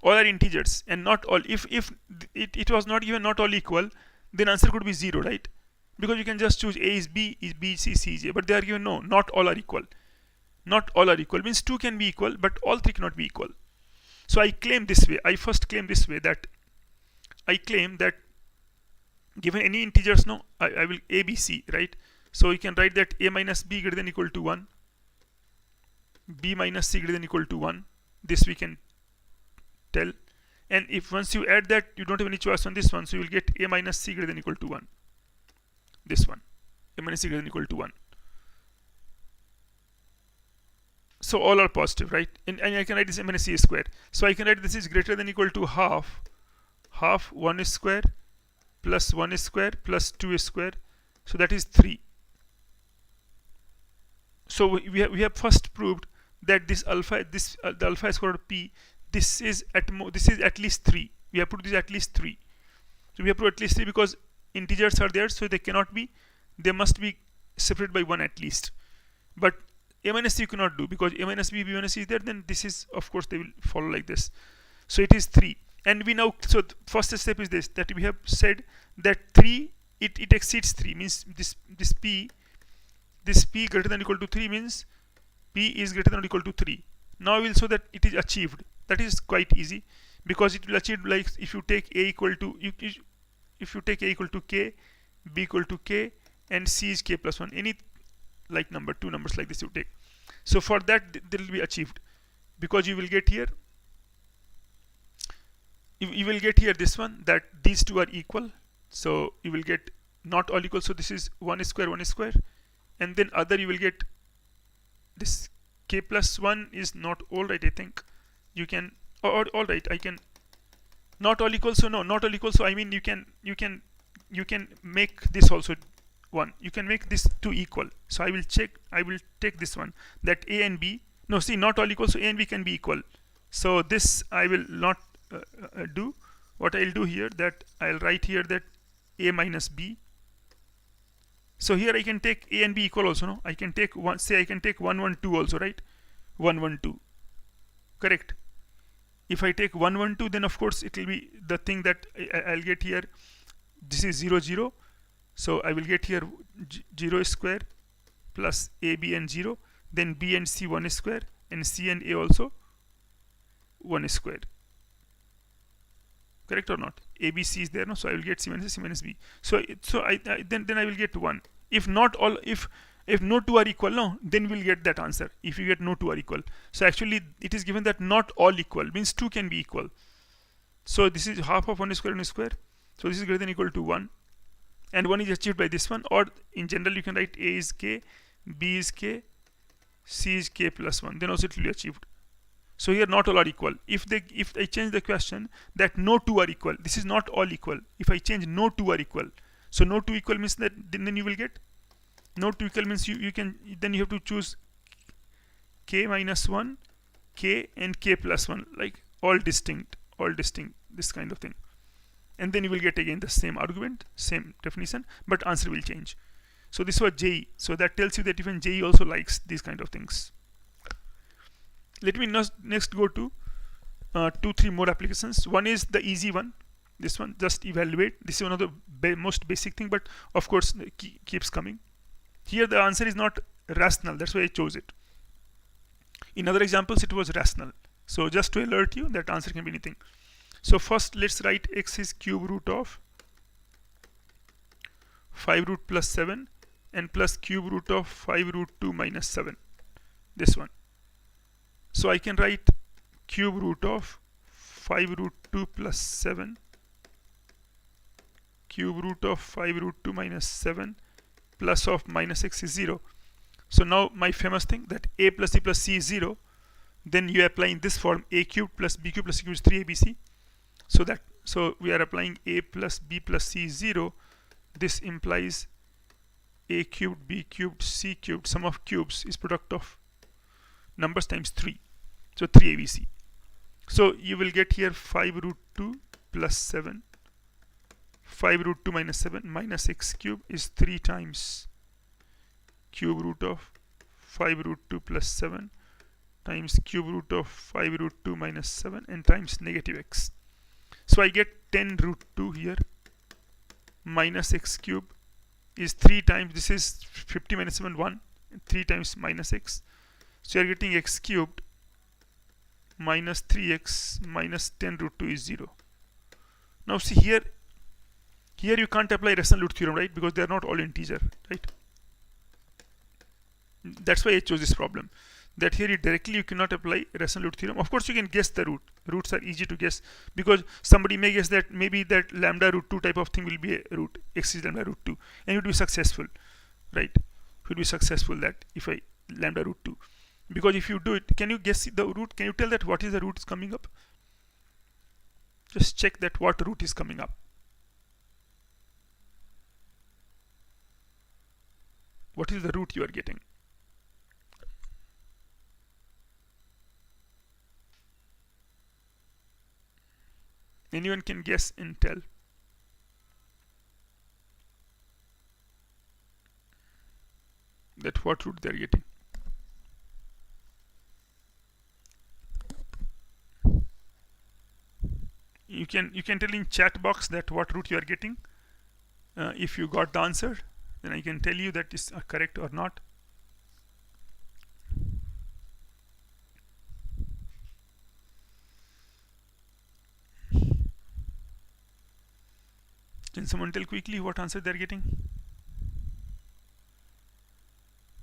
All are integers and not all. If it was not even not all equal, then answer could be 0, right? Because you can just choose A is B, C, C is A. But they are given no, not all are equal. Not all are equal. Means 2 can be equal, but all 3 cannot be equal. So I claim this way. I first claim this way that I claim that given any integers, no, I will A, B, C, right? So you can write that A minus B greater than equal to 1. B minus C greater than equal to 1. This we can tell. And if once you add that, you don't have any choice on this one. So you will get A minus C greater than equal to 1. This one. A minus C greater than equal to 1. So all are positive, right? And I can write this A minus C square. So I can write this is greater than equal to half 1 square plus 1 square plus 2 square. So that is 3. So we have first proved that this alpha, the alpha square of p, this is at least 3. We have proved this at least 3. So we have proved at least 3 because integers are there, so they cannot be. They must be separated by 1 at least. But a minus c you cannot do because a minus b, b minus c is there. Then this is, of course, they will follow like this. So it is 3. And we now, so the first step is this, that we have said that 3, it exceeds 3, means this p greater than or equal to 3 means p is greater than or equal to 3. Now we will show that it is achieved. That is quite easy because it will achieve like if you take a equal to if you take a equal to k, b equal to k, and c is k plus 1. Any like number, 2 numbers like this you take. So for that they will be achieved because you will get here. You will get here this one, that these two are equal. So you will get not all equal. So this is 1 square, 1 square. And then other you will get this k plus 1 is not all right, I think. You can, or all right, I can, not all equal. So no, not all equal. So I mean you can make this also 1. You can make this 2 equal. So I will take this one, that a and b. No, see, not all equal. So a and b can be equal. So this I will not do. What I'll do here, that I'll write here that a minus b. So here I can take a and b equal also, no? I can take one, say I can take 1, 1, 2 also, right? 1, 1, 2. Correct. If I take 1, 1, 2, then of course it will be the thing that I'll get here. This is 0, 0. So I will get here 0 square plus a, b and 0. Then b and c 1 square, and c and a also 1 square. Correct or not? A, B, C is there, no? So I will get C minus B. So then I will get 1. If not all, if no 2 are equal, no, then we'll get that answer. If you get no 2 are equal. So actually it is given that not all equal, means 2 can be equal. So this is half of 1 square, 1 square. So this is greater than or equal to 1. And 1 is achieved by this one. Or in general you can write A is K, B is K, C is K plus 1. Then also it will be achieved. So here not all are equal. If I change the question that no 2 are equal, this is not all equal. If I change no 2 are equal, so no 2 equal means that then you will get no 2 equal means you can, then you have to choose k minus 1, k and k plus 1, like all distinct, this kind of thing. And then you will get again the same argument, same definition, but answer will change. So this was JE. So that tells you that even JE also likes these kind of things. Let me next go to 2-3 more applications. One is the easy one. This one, just evaluate. This is one of the most basic thing, but of course keeps coming. Here the answer is not rational. That's why I chose it. In other examples, it was rational. So just to alert you that answer can be anything. So first, let's write x is cube root of 5 root plus 7 and plus cube root of 5 root 2 minus 7. This one. So I can write cube root of 5 root 2 plus 7, cube root of 5 root 2 minus 7, plus of minus x is 0. So now my famous thing that a plus b plus c is 0. Then you apply in this form a cubed plus b cubed plus c cubed is 3abc. So we are applying a plus b plus c is 0. This implies a cubed, b cubed, c cubed, sum of cubes is product of numbers times 3. So 3abc. So you will get here 5 root 2 plus 7, 5 root 2 minus 7 minus x cube is 3 times cube root of 5 root 2 plus 7 times cube root of 5 root 2 minus 7 and times negative x. So I get 10 root 2 here minus x cube is 3 times, this is 50 minus 7, 1, 3 times minus x. So you are getting x cubed minus 3x minus 10 root 2 is 0. Now see here you can't apply rational root theorem, right? Because they are not all integer, right? That's why I chose this problem. That here directly you cannot apply rational root theorem. Of course you can guess the root. Roots are easy to guess because somebody may guess that maybe that lambda root 2 type of thing will be a root. X is lambda root 2 and you would be successful, right? You would be successful that if I lambda root 2. Because if you do it, can you guess the root? Can you tell that what is the root is coming up? Just check that what root is coming up. What is the root you are getting? Anyone can guess and tell. That what root they are getting. You can tell in chat box that what root you are getting. If you got the answer, then I can tell you that is correct or not. Can someone tell quickly what answer they are getting?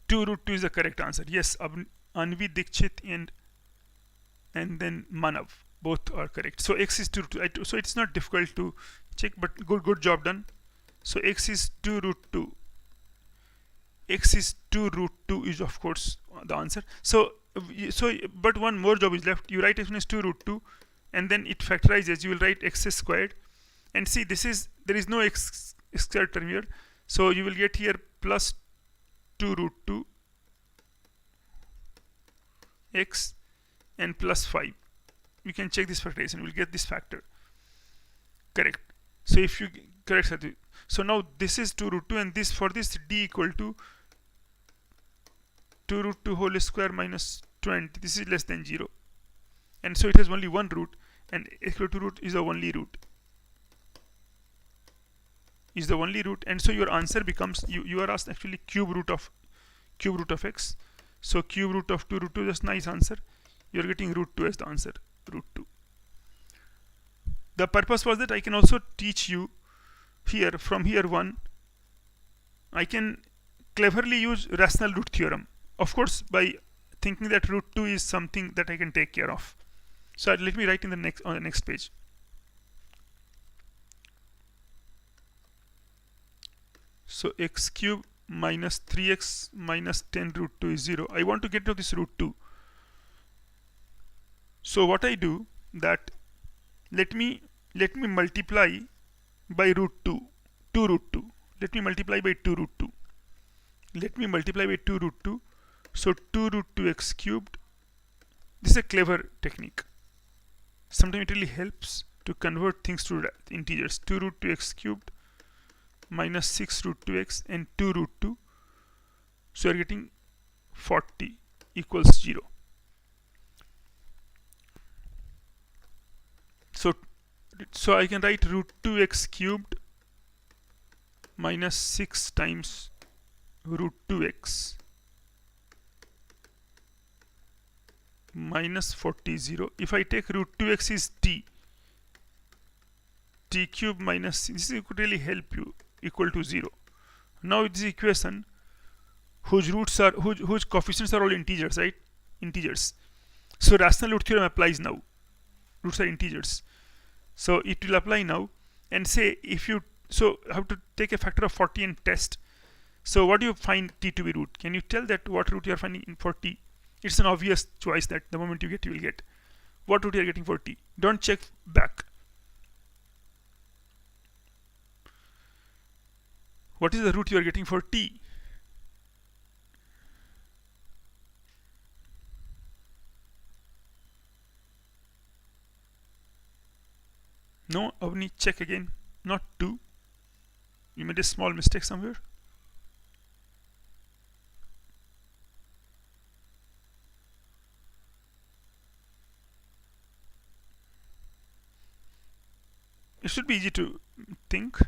2 root 2 is the correct answer. Yes, Anvi, Dikshit and then Manav. Both are correct. So x is 2 root 2. So it's not difficult to check, but good job done. So x is 2 root 2. X is 2 root 2 is of course the answer. So but one more job is left. You write x is 2 root 2 and then it factorizes. You will write x squared. And see, there is no x squared term here. So you will get here plus 2 root 2 x and plus 5. You can check this factorization. You will get this factor. Correct. So if you correct, so now this is 2 root 2 and this for this d equal to 2 root 2 whole square minus 20. This is less than 0. And so it has only one root and equal to root is the only root. Is the only root, and so your answer becomes you are asked actually cube root of x. So cube root of 2 root 2 is nice answer. You're getting root 2 as the answer, root 2. The purpose was that I can also teach you here from here 1. I can cleverly use rational root theorem, of course by thinking that root 2 is something that I can take care of. So let me write in the on the next page. So x cube minus 3x minus 10 root 2 is 0. I want to get to this root 2. So what I do that let me multiply by root 2, 2 root 2. Let me multiply by 2 root 2. Let me multiply by 2 root 2. So 2 root 2 x cubed. This is a clever technique. Sometimes it really helps to convert things to integers. 2 root 2 x cubed minus 6 root 2x and 2 root 2 So you're getting 40 equals 0. So I can write root 2x cubed minus 6 times root 2x minus 40, 0. If I take root 2x is t cube minus, this could really help you, equal to 0. Now this equation whose roots are, whose coefficients are all integers, right? Integers. So rational root theorem applies now. Roots are integers. So it will apply now, and say if you, so have to take a factor of 40 and test. So what do you find t to be root? Can you tell that what root you are finding for t? It's an obvious choice that the moment you get, you will get. What root you are getting for t? Don't check back. What is the root you are getting for t? No, Avni, check again. Not 2. You made a small mistake somewhere. It should be easy to think.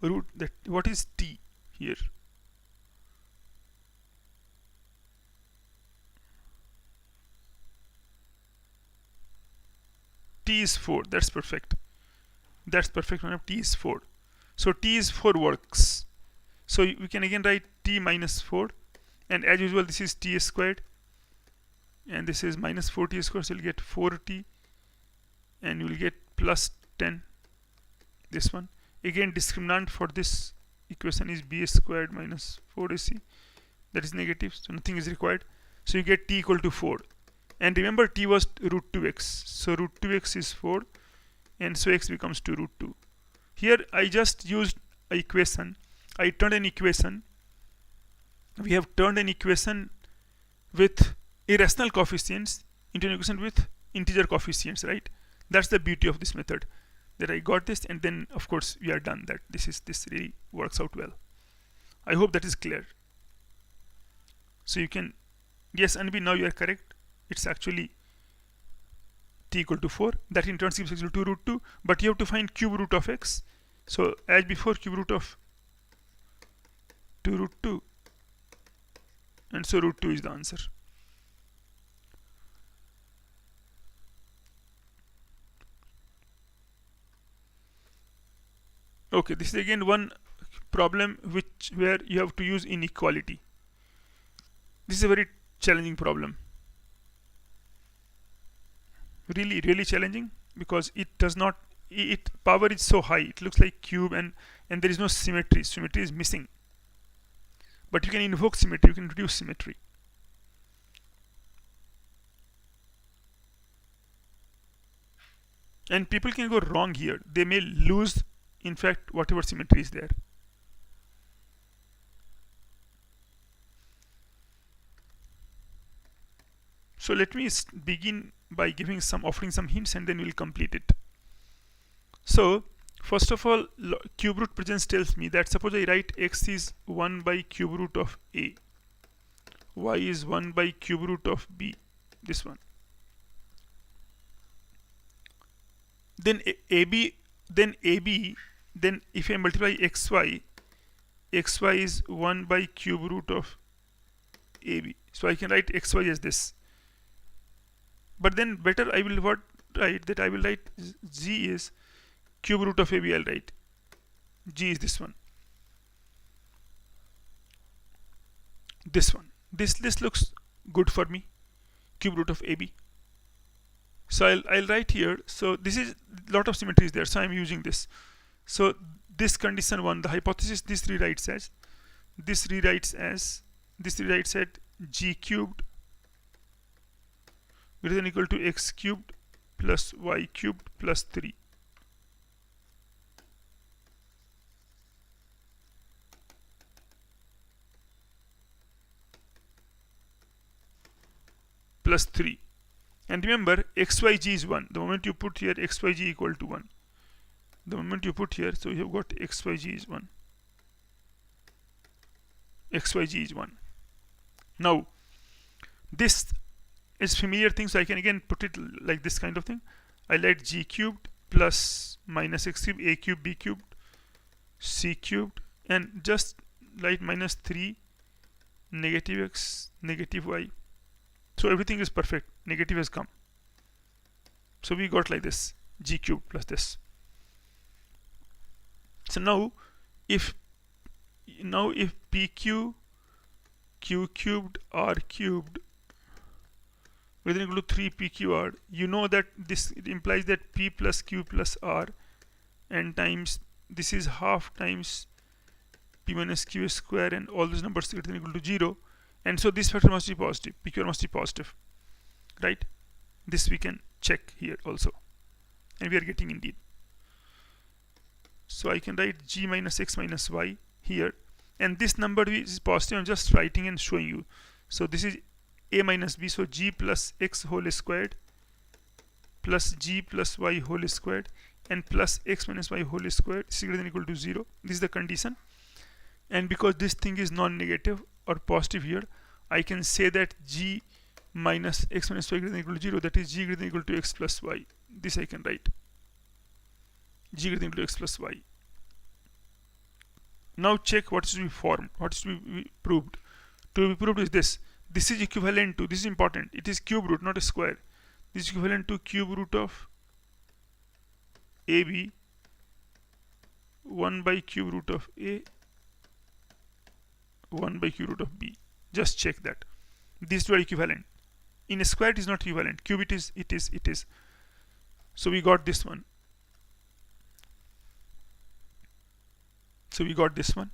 Root that, what is t here? T is 4. That's perfect. That's perfect. When t is 4. So t is 4 works. So we can again write t minus 4, and as usual this is t squared, and this is minus 4t squared. So you'll get 4t, and you will get plus 10. This one again, discriminant for this equation is b squared minus 4ac. That is negative, so nothing is required. So you get t equal to 4. And remember, t was root 2x. So root 2x is 4, and so x becomes 2 root 2. Here I just used an equation. I turned an equation. We have turned an equation with irrational coefficients into an equation with integer coefficients, right? That's the beauty of this method. That I got this, and then of course we are done. That this really works out well. I hope that is clear. So you can, yes, Anvi, now you are correct. It's actually t equal to 4. That in turn gives x equal to root 2. But you have to find cube root of x. So as before, cube root of 2 root 2. And so root 2 is the answer. Okay, this is again one problem where you have to use inequality. This is a very challenging problem. Really challenging, because it does not, power is so high, it looks like cube, and there is no symmetry. Symmetry is missing. But you can invoke symmetry, you can introduce symmetry. And people can go wrong here. They may lose, in fact, whatever symmetry is there. So let me begin by offering some hints, and then we'll complete it. So first of all, cube root presence tells me that suppose I write x is 1 by cube root of a, y is 1 by cube root of b, this one. Then then if I multiply xy is 1 by cube root of ab. So I can write xy as this. But then better I will write g is cube root of ab. I'll write g is this one. This one. This looks good for me. Cube root of ab. So I'll write here. So this is lot of symmetries there. So I'm using this. So this condition 1, the hypothesis, this rewrites at g cubed greater than or equal to x cubed plus y cubed plus 3. Plus 3. And remember, xyg is 1. The moment you put here xyg equal to 1. The moment you put here, so you have got xyg is 1. xyg is 1. Now this is familiar thing, so I can again put it like this kind of thing. I let g cubed plus minus x cubed, a cubed, b cubed, c cubed, and just write minus 3 negative x negative y. So everything is perfect, negative has come. So we got like this, g cubed plus this. So now if pq q cubed r cubed within equal to 3 pqr, you know that this implies that p plus q plus r and times this is half times p minus q square, and all those numbers within equal to 0, and so this factor must be positive, pqr must be positive, right? This we can check here also, and we are getting indeed. So I can write g minus x minus y here, and this number is positive. I'm just writing and showing you. So this is a minus b, so g plus x whole squared plus g plus y whole squared and plus x minus y whole squared is greater than equal to 0. This is the condition, and because this thing is non-negative or positive here, I can say that g minus x minus y greater than equal to 0, that is g greater than equal to x plus y. This I can write, g greater than equal to x plus y. Now check what is to be formed, what is to be proved. To be proved is this. This is equivalent to, this is important, it is cube root, not a square. This is equivalent to cube root of ab 1 by cube root of a 1 by cube root of b. Just check that. These two are equivalent. In a square it is not equivalent. Cube it is. So we got this one. So we got this one.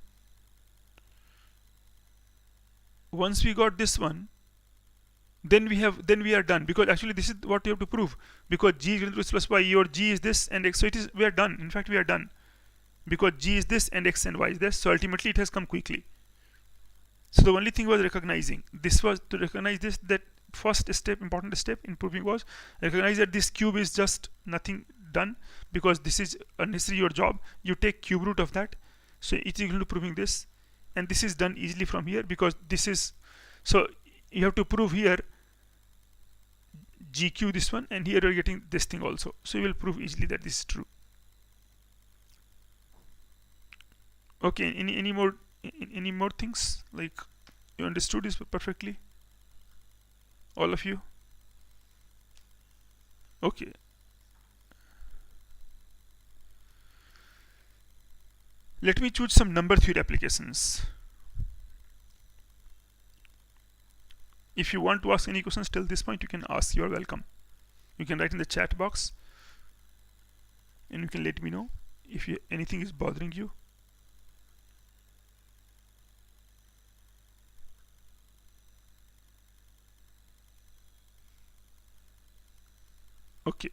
Once we got this one, then we are done, because actually this is what you have to prove, because g is equal to x plus y, your g is this and x, so we are done. In fact we are done, because g is this and x and y is this, so ultimately it has come quickly. So the only thing was recognizing, this was to recognize this, that first step, important step in proving was recognize that this cube is just nothing done, because this is unnecessary your job. You take cube root of that, so it is equal to proving this, and this is done easily from here, because this is, so you have to prove here gq this one, and here you are getting this thing also, so you will prove easily that this is true. Okay, any more things, like you understood this perfectly, all of you? Okay. Let me choose some number theory applications. If you want to ask any questions till this point, you can ask. You are welcome. You can write in the chat box, and you can let me know if anything is bothering you. Okay.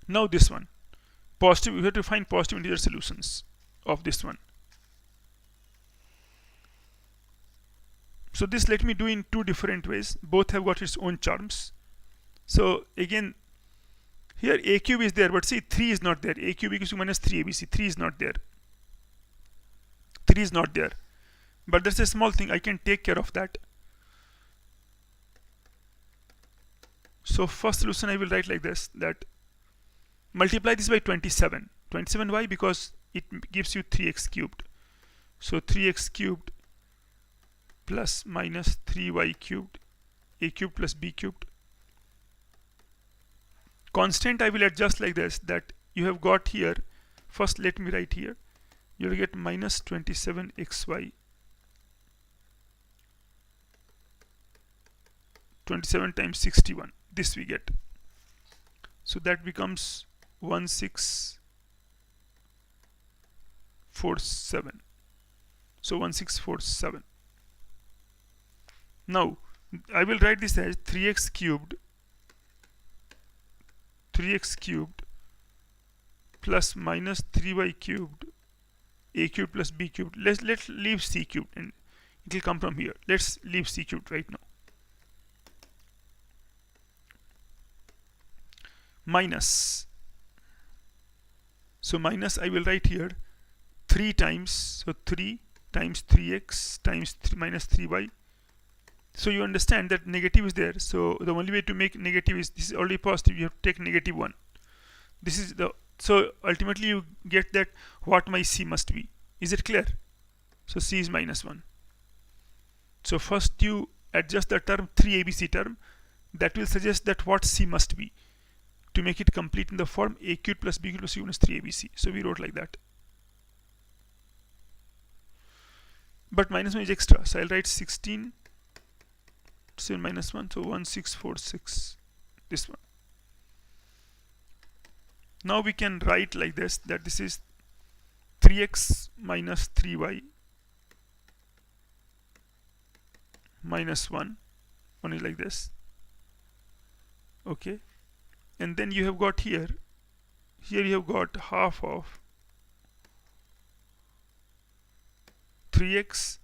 Now this one. Positive, we have to find positive integer solutions of this one. So this let me do in two different ways. Both have got its own charms. So again, here a cube is there, but see 3 is not there. A cube equals to minus 3 abc. 3 is not there. 3 is not there. But that's a small thing. I can take care of that. So first solution I will write like this, that multiply this by 27. 27 why? Because it gives you 3x cubed. So 3x cubed plus minus 3y cubed, a cubed plus b cubed. Constant I will adjust like this, that you have got here. First let me write here. You will get minus 27xy. 27 times 61. This we get. So that becomes 1647. So 1647. Now I will write this as 3x cubed plus minus 3y cubed, a cubed plus b cubed. Let's leave c cubed, and it will come from here. Let's leave c cubed right now. Minus. So minus I will write here 3 times, so 3 times 3x times minus 3y. So you understand that negative is there. So the only way to make negative is, this is already positive, you have to take negative 1. This is the, so ultimately you get that what my c must be. Is it clear? So c is minus 1. So first you adjust the term 3abc term, that will suggest that what c must be to make it complete in the form a cubed plus b cubed plus c minus 3abc. So we wrote like that. But minus 1 is extra, so I'll write 16 7 minus 1, so 1646, this one. Now we can write like this, that this is 3x minus 3y minus 1 is like this. Okay, and then you have got here you have got half of 3x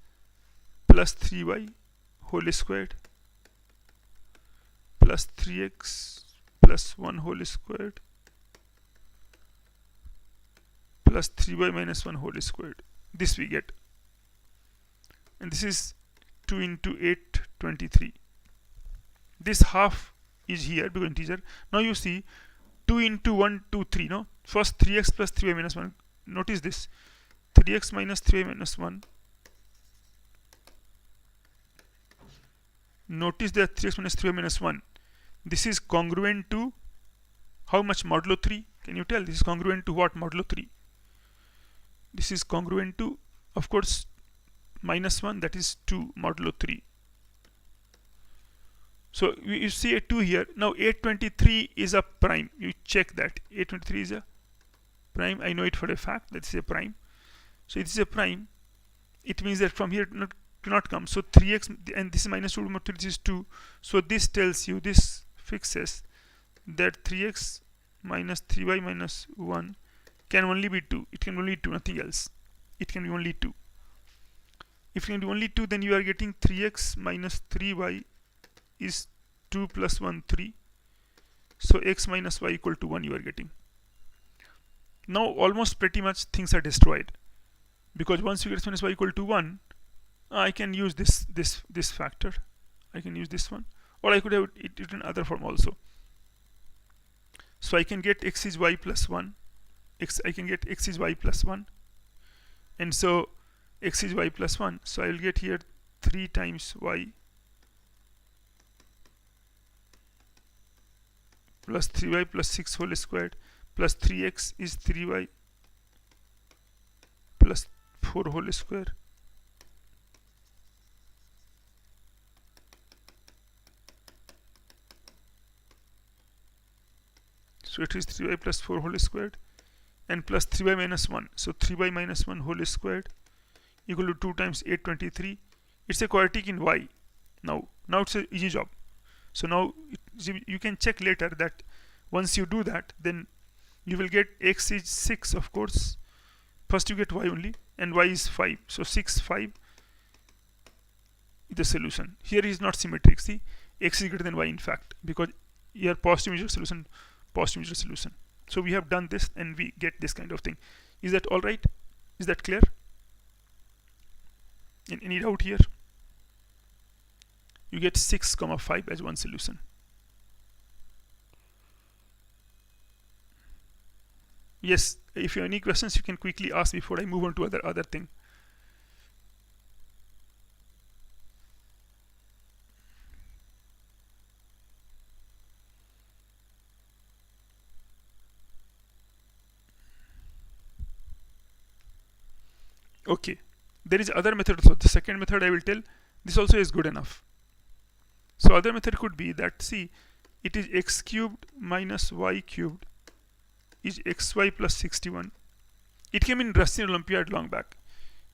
plus 3y whole squared plus 3x plus 1 whole squared plus 3y minus 1 whole squared. This we get, and this is 2 into 8, 23. This half is here because integer. Now you see 2 into 1, 2, 3. No, first 3x plus 3y minus 1. Notice this, 3x minus 3y minus 1. Notice that 3x minus 3y minus 1. This is congruent to how much? Modulo 3. Can you tell? This is congruent to what? Modulo 3. This is congruent to, of course, minus 1, that is 2 modulo 3. So you see a 2 here. Now 823 is a prime. You check that 823 is a prime. I know it for a fact that it's a prime. So it is a prime. It means that from here cannot come. So 3x, and this is minus 2 more 3, this is 2. So this tells you, this fixes that 3x minus 3y minus 1 can only be 2. It can only be 2, nothing else. It can be only 2. If it can be only 2, then you are getting 3x minus 3y is 2 plus 1, 3. So x minus y equal to 1 you are getting. Now almost pretty much things are destroyed, because once you get x minus y equal to 1, I can use this factor. I can use this one, or I could have it in other form also. So I can get x is y plus 1. I can get x is y plus 1, and so x is y plus 1. So I will get here 3 times y plus 3y plus 6 whole squared plus 3x is 3y plus 4 whole square. So it is 3y plus 4 whole squared and plus 3y minus 1. So 3y minus 1 whole squared equal to 2 times 823. It's a quadratic in y. Now it's an easy job. So now you can check later that once you do that, then you will get x is 6, of course. First you get y only, and y is 5. So 6, 5 is the solution. Here is not symmetric. See, x is greater than y in fact, because here positive integer solution, positive integer solution. So we have done this and we get this kind of thing. Is that all right? Is that clear? Any doubt here? You get 6, 5 as one solution. Yes, if you have any questions, you can quickly ask before I move on to other thing. Okay, there is other method. So the second method I will tell, this also is good enough. So other method could be that, see, it is x cubed minus y cubed is xy plus 61. It came in Russian Olympiad long back,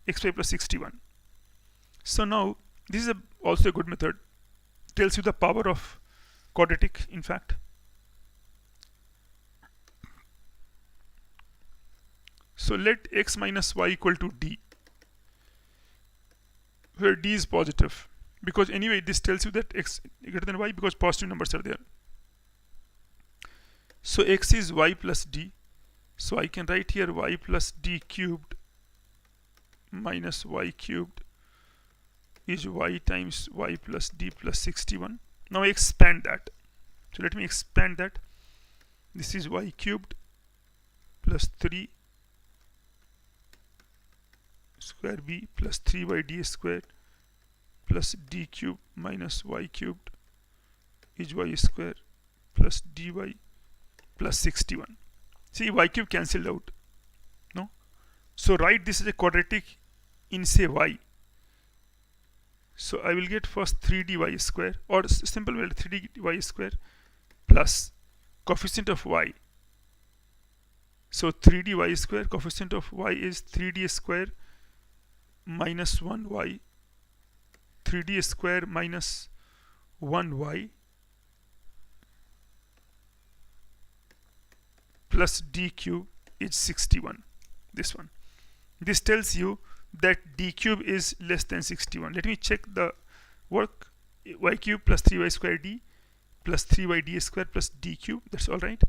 xy plus 61. So now this is also a good method. Tells you the power of quadratic, in fact. So let x minus y equal to d, where d is positive, because anyway this tells you that x greater than y because positive numbers are there. So x is y plus d. So I can write here y plus d cubed minus y cubed is y times y plus d plus 61. Now I expand that. So let me expand that. This is y cubed plus 3 square b plus 3y squared plus d cubed minus y cubed is y square plus dy plus 61. See, y cube cancelled out. No? So write this as a quadratic in say y. So I will get first 3dy square, or simple way 3dy square plus coefficient of y. So 3dy square, coefficient of y is 3d square minus 1y, 3d square minus 1y plus d cube is 61. This one. This tells you that d cube is less than 61. Let me check the work. Y cube plus 3y square d plus 3y square plus d cube. That's all right.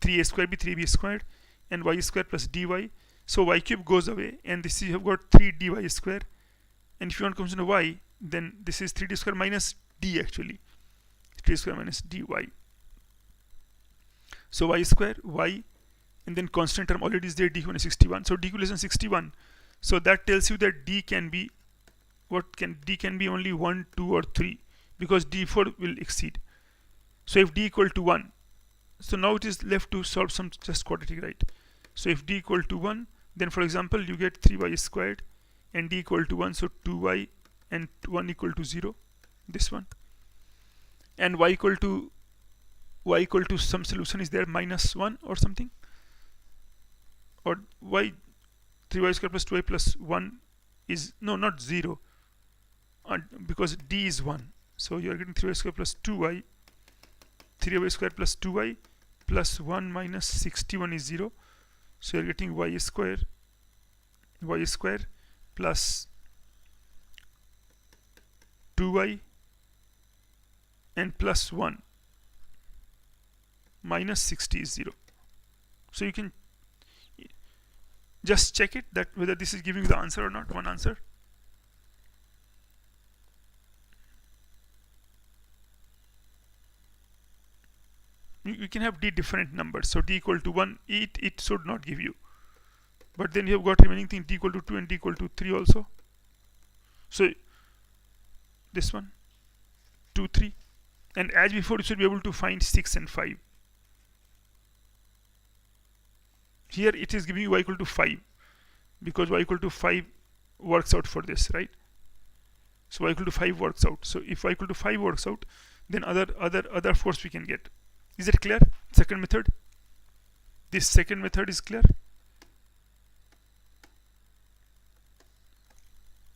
3a square b 3b squared and y square plus dy. So y cube goes away, and this you have got 3dy square. And if you want to consider y, then this is 3d square minus d actually. 3d square minus dy. So y square, y, and then constant term already is there, d cube is 61. So d cube less than 61. So that tells you that d can be, d can be only 1, 2 or 3, because d4 will exceed. So if d equal to 1, so now it is left to solve some just quadratic, right? So if d equal to 1, then for example you get 3y squared and d equal to 1, so 2y and 1 equal to 0, this one. And y equal to some solution is there, minus 1 or something, or y 3y square plus 2y plus 1 is, no, not 0, because d is 1. So you are getting 3y square plus 2y, 3y square plus 2y plus 1 minus 61 is 0. So you are getting y square plus 2y and plus 1 minus 60 is 0. So you can just check it that whether this is giving you the answer or not, one answer. You can have d different numbers. So d equal to 1, it should not give you. But then you have got remaining thing d equal to 2 and d equal to 3 also. So this one, 2, 3. And as before, you should be able to find 6 and 5. Here it is giving you y equal to 5, because y equal to 5 works out for this, right? So y equal to 5 works out. So if y equal to 5 works out, then other force we can get. Is it clear? Second method. This second method is clear.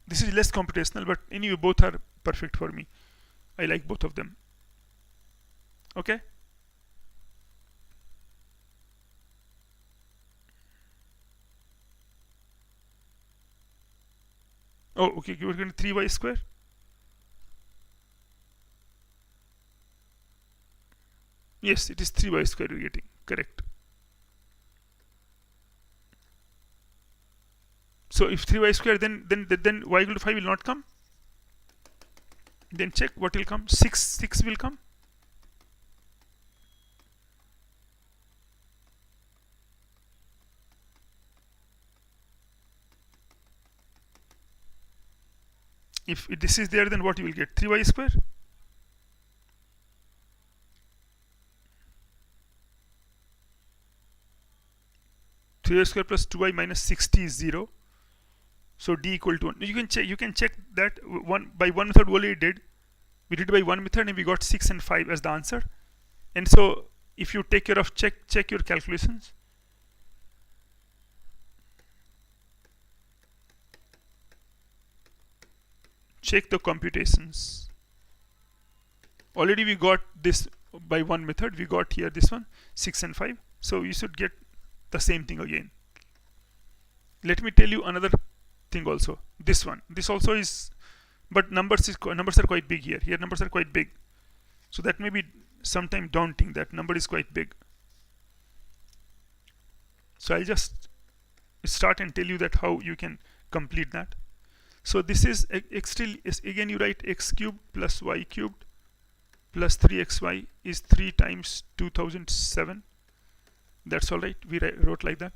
This is less computational, but anyway, both are perfect for me. I like both of them. Okay. Oh, okay. You are getting 3y square. Yes, it is 3y square you're getting. Correct. So if 3y square, then y equal to 5 will not come. Then check what will come. 6 will come. If this is there, then what you will get? 3y square. Square plus 2y minus 60 is 0. So d equal to 1. You can check that by one method we already did. We did by one method and we got 6 and 5 as the answer. And so if you take care of check your calculations. Check the computations. Already we got this by one method. We got here this one, 6 and 5. So you should get the same thing again. Let me tell you another thing also. This one, this also is, but numbers are quite big here. Here numbers are quite big, so that may be sometime daunting. That number is quite big. So I'll just start and tell you that how you can complete that. So this is still is again you write x cubed plus y cubed plus 3xy is 3 times 2007. That's all right. We wrote like that.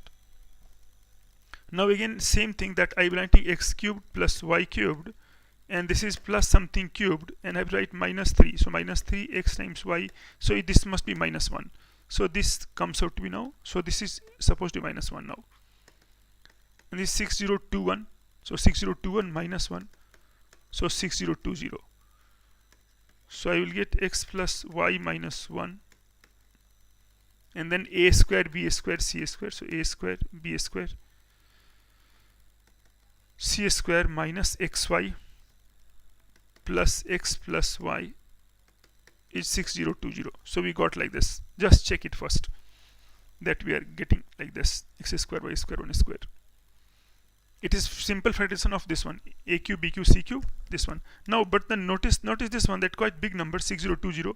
Now again same thing, that I will write x cubed plus y cubed, and this is plus something cubed, and I will write minus 3. So minus 3x times y. So this must be minus 1. So this comes out to be now. So this is supposed to be minus 1 now. And this is 6021. So 6021 minus 1. So 6020. So I will get x plus y minus 1. And then a square, b square, c square. So a square, b square, c square minus xy plus x plus y is 6020. So we got like this. Just check it first that we are getting like this: x square, y square, 1 square. It is simple factorization of this one, a cube, b cube, c cube, this one. Now, but then notice this one, that quite big number, 6020.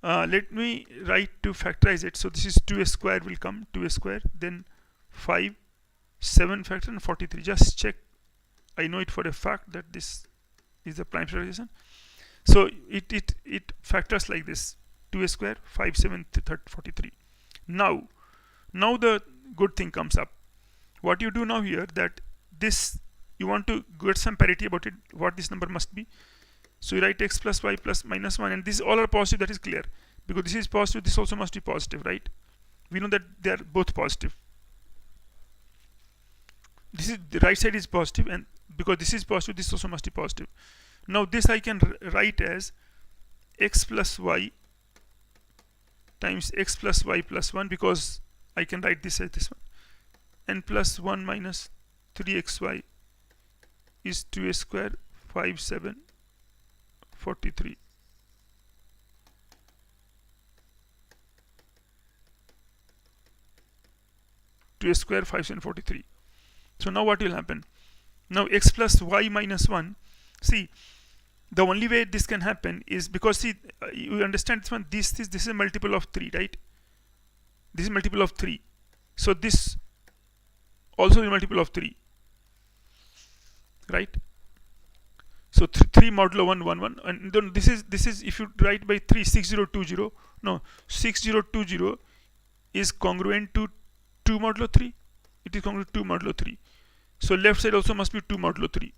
Let me write to factorize it. So this is 2a square will come, 2a square, then 5, 7 factor, and 43. Just check. I know it for a fact that this is the prime factorization. So it factors like this: 2a square, 5, 7, 43. Now the good thing comes up. What you do now here, that this you want to get some parity about it, what this number must be. So you write x plus y plus minus 1, and these all are positive. That is clear, because this is positive, this also must be positive, right? We know that they are both positive. This is the right side is positive, and because this is positive, this also must be positive. Now this I can write as x plus y times x plus y plus 1, because I can write this as this one, and plus 1 minus 3xy is 2a square, 5, 7, 43. A square, 5, 7, 43. So now what will happen? Now x plus y minus 1. See, the only way this can happen is because, see, you understand this one. This is a multiple of 3, right? This is multiple of 3. So this also is a multiple of 3, right? So 3 modulo 1, 1, 1, and then this is if you write by 3, 6020. No, 6020 is congruent to 2 modulo 3. It is congruent to 2 modulo 3. So left side also must be 2 modulo 3.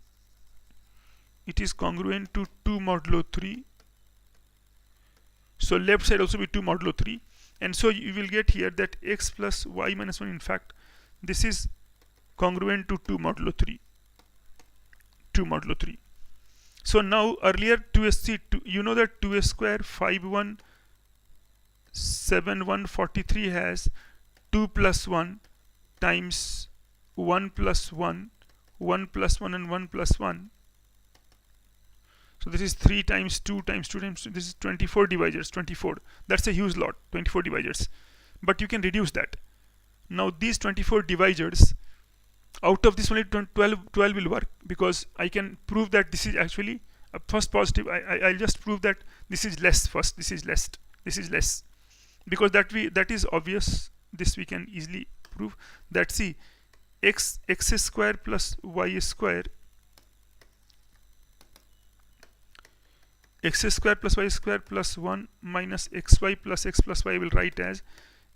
It is congruent to 2 modulo 3. So left side also be 2 modulo 3. And so you will get here that x plus y minus 1, in fact, this is congruent to 2 modulo 3. 2 modulo 3. So now earlier 2s, you know that 2a square, 5, 1, 7, 1, 43 has 2 plus 1 times 1 plus 1, 1 plus 1, and 1 plus 1. So this is 3 times 2 times 2 times 2. This is 24 divisors, 24. That's a huge lot, 24 divisors. But you can reduce that. Now these 24 divisors, out of this only 12 will work, because I can prove that this is actually a first positive. I'll just prove that this is less first. This is less. This is less, because that is obvious. This we can easily prove that. See, x square plus y square, x square plus y square plus 1 minus xy plus x plus y will write as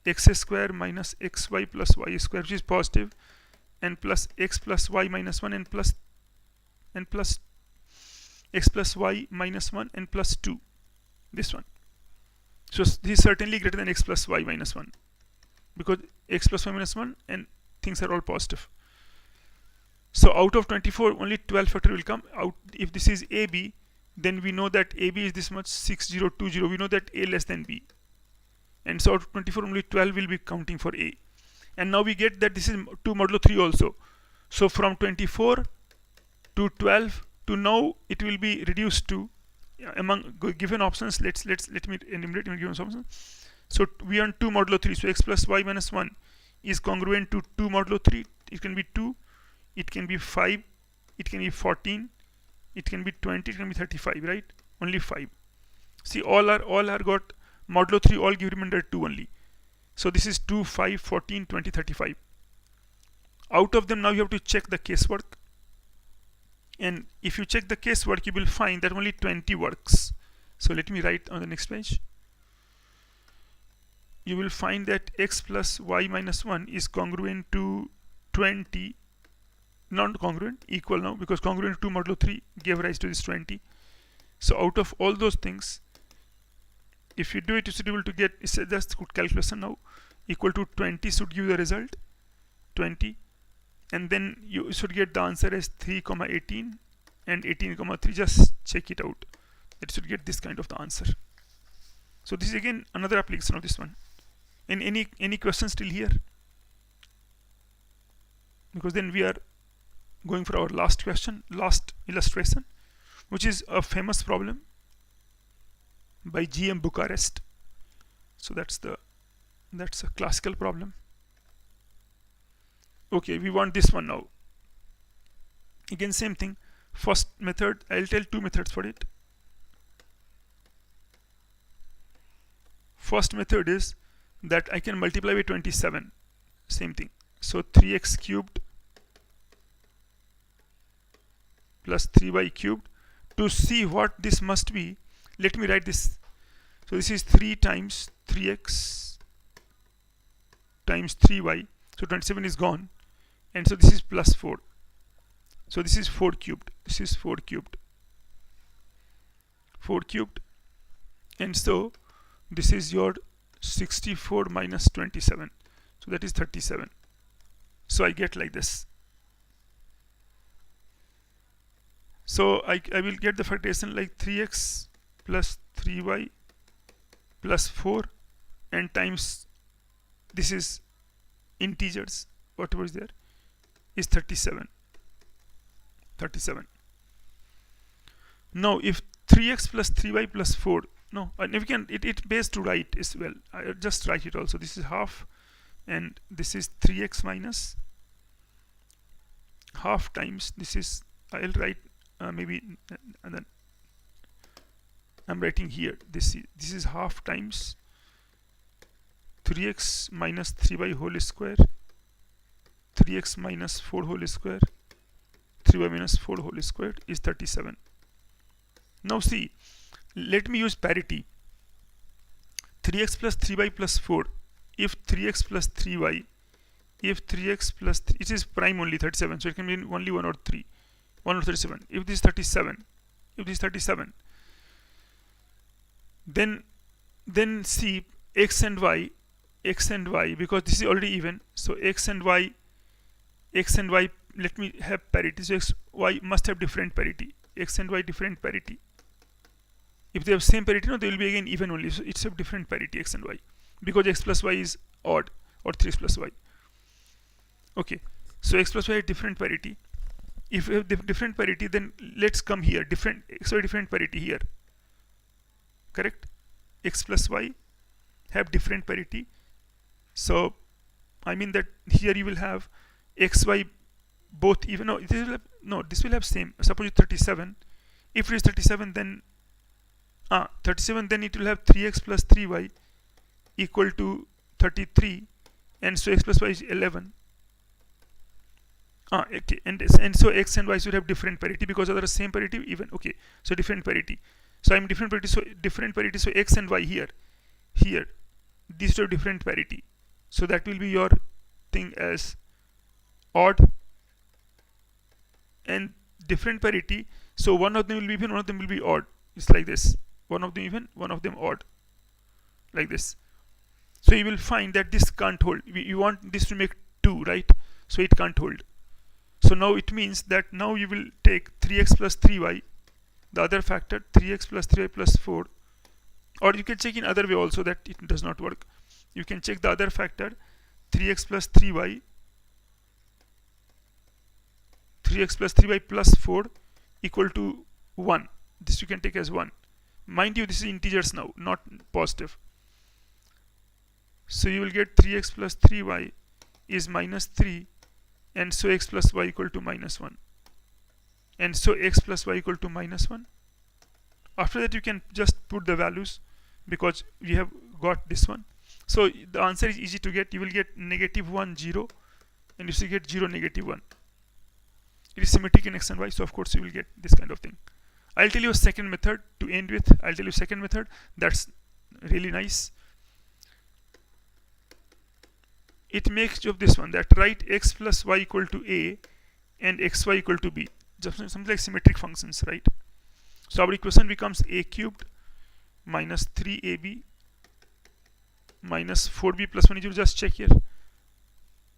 x square minus xy plus y square, which is positive, and plus x plus y minus 1 and plus x plus y minus 1 and plus 2, this one. So this is certainly greater than x plus y minus 1, because x plus y minus 1 and things are all positive. So out of 24 only 12 factor will come out. If this is AB, then we know that AB is this much, 6020. We know that A less than B, and so out of 24 only 12 will be counting for A. And now we get that this is 2 modulo 3 also. So from 24 to 12 to now it will be reduced to, among given options, let me enumerate given options. So we earn 2 modulo 3. So x plus y minus 1 is congruent to 2 modulo 3. It can be 2, it can be 5, it can be 14, it can be 20, it can be 35, right? Only 5. See, all are got modulo 3, all give remainder 2 only. So this is 2, 5, 14, 20, 35. Out of them now you have to check the casework. And if you check the case work, you will find that only 20 works. So let me write on the next page. You will find that x plus y minus 1 is congruent to 20, non-congruent, equal now, because congruent to 2 modulo 3 gave rise to this 20. So out of all those things, if you do it, you should be able to get, it's just good calculation now, equal to 20 should give the result, 20. And then you should get the answer as 3, 18 and 18, 3. Just check it out. It should get this kind of the answer. So this is again another application of this one. And any questions still here? Because then we are going for our last question, last illustration, which is a famous problem by GM Bucharest. So that's a classical problem. Okay, we want this one now. Again, same thing. First method, I'll tell two methods for it. First method is that I can multiply by 27. Same thing. So 3x cubed plus 3y cubed. To see what this must be, let me write this. So this is 3 times 3x times 3y. So 27 is gone. And so this is plus 4. So this is 4 cubed. This is 4 cubed. 4 cubed. And so this is your 64 minus 27. So that is 37. So I get like this. So I will get the factorization like 3x plus 3y plus 4 and times, this is integers, whatever is there, is 37. 37. Now if 3x plus 3y plus 4, no, and if we can, it pays to write as well. I just write it also. This is half, and this is 3x minus half times, this is, I'll write maybe, and then I'm writing here, this is half times 3x minus 3y whole square, 3x minus 4 whole square, 3y minus 4 whole square is 37. Now see, let me use parity. 3x plus 3y plus 4. If 3x plus 3y, if 3x plus 3, it is prime only 37, so it can be only 1 or 3, 1 or 37. If this is 37, if this is 37, then see x and y, because this is already even. So x and y, let me have parity. So x, y must have different parity. X and y different parity. If they have same parity, no, they will be again even only. So it's a different parity, x and y, because x plus y is odd, or 3x plus y. Okay, so x plus y is different parity. If we have different parity, then let's come here. Different x y different parity here. Correct? X plus y have different parity. So I mean that here you will have x y both even. No, this will have, no, this will have same. Suppose it's 37. If it is 37, then 37, then it will have 3x plus 3y equal to 33, and so x plus y is 11. Okay, and so x and y should have different parity, because other same parity even. Okay, so different parity. So I'm different parity. So different parity. So x and y here, these two have different parity. So that will be your thing as odd and different parity. So one of them will be even, one of them will be odd. It's like this. One of them even, one of them odd, like this. So you will find that this can't hold. You want this to make 2, right? So it can't hold. So now it means that now you will take 3x plus 3y, the other factor 3x plus 3y plus 4, or you can check in other way also that it does not work. You can check the other factor 3x plus 3y, 3x plus 3y plus 4 equal to 1. This you can take as 1. Mind you, this is integers now, not positive. So you will get 3x plus 3y is minus 3, and so x plus y equal to minus 1, and so x plus y equal to minus 1. After that you can just put the values, because we have got this one. So the answer is easy to get. You will get -1 0, and you should get 0 -1. It is symmetric in x and y, so of course you will get this kind of thing. I'll tell you a second method to end with. I'll tell you second method that's really nice. It makes of this one, that write x plus y equal to a and xy equal to b, just something like symmetric functions, right? So our equation becomes a cubed minus 3ab minus 4b plus 1 is 0. Just check here.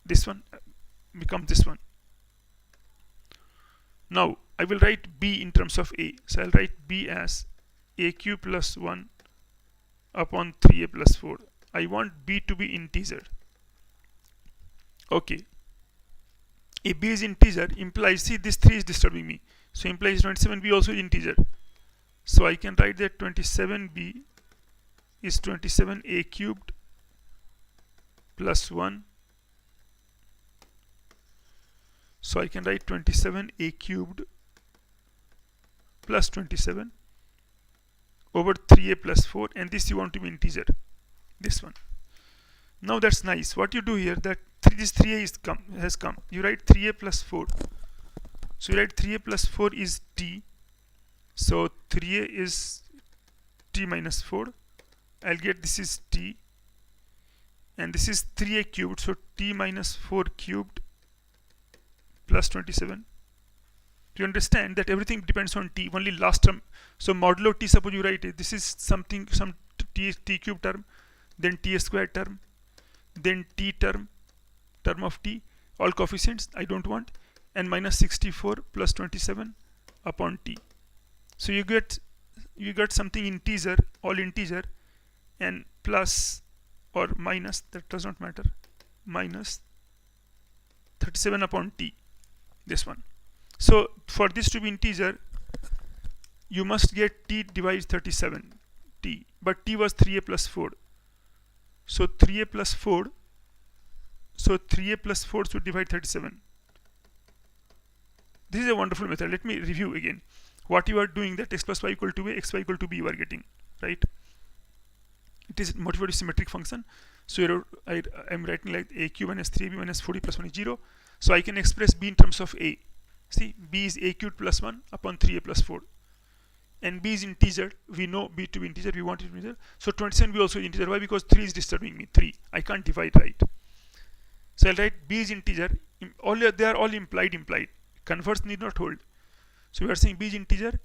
This one becomes this one. Now I will write b in terms of a. So I'll write b as a cube plus 1 upon 3a plus 4. I want b to be integer. Okay. If b is integer implies, see, this 3 is disturbing me. So implies 27b also is integer. So I can write that 27b is 27a cubed plus 1. So I can write 27a cubed plus 27 over 3a plus 4, and this you want to be integer, this one. Now that's nice. What you do here, that this 3a has come. You write 3a plus 4. So you write 3a plus 4 is t. So 3a is t minus 4. I'll get this is t. And this is 3a cubed. So t minus 4 cubed plus 27. Do you understand that everything depends on t? Only last term. So modulo t, suppose you write it. This is something, some t cube term, then t square term, then t term of t, all coefficients I don't want, and minus 64 plus 27 upon t. So you get something integer, all integer, and plus or minus, that does not matter, minus 37 upon t, this one. So for this to be integer, you must get t divides 37 t, but t was 3a plus 4. So 3a plus 4, so 3a plus 4 should divide 37. This is a wonderful method. Let me review again. What you are doing, that x plus y equal to a, xy equal to b you are getting, right? It is motivated symmetric function. So I am writing like a cube minus 3ab minus 40 plus 1 is 0. So I can express b in terms of a. See, b is a cubed plus 1 upon 3a plus 4. And b is integer. We know b to be integer. We want it to be integer. So 27b also is integer. Why? Because 3 is disturbing me. 3. I can't divide, right? So I'll write b is integer. They are all implied. Converse need not hold. So we are saying b is integer.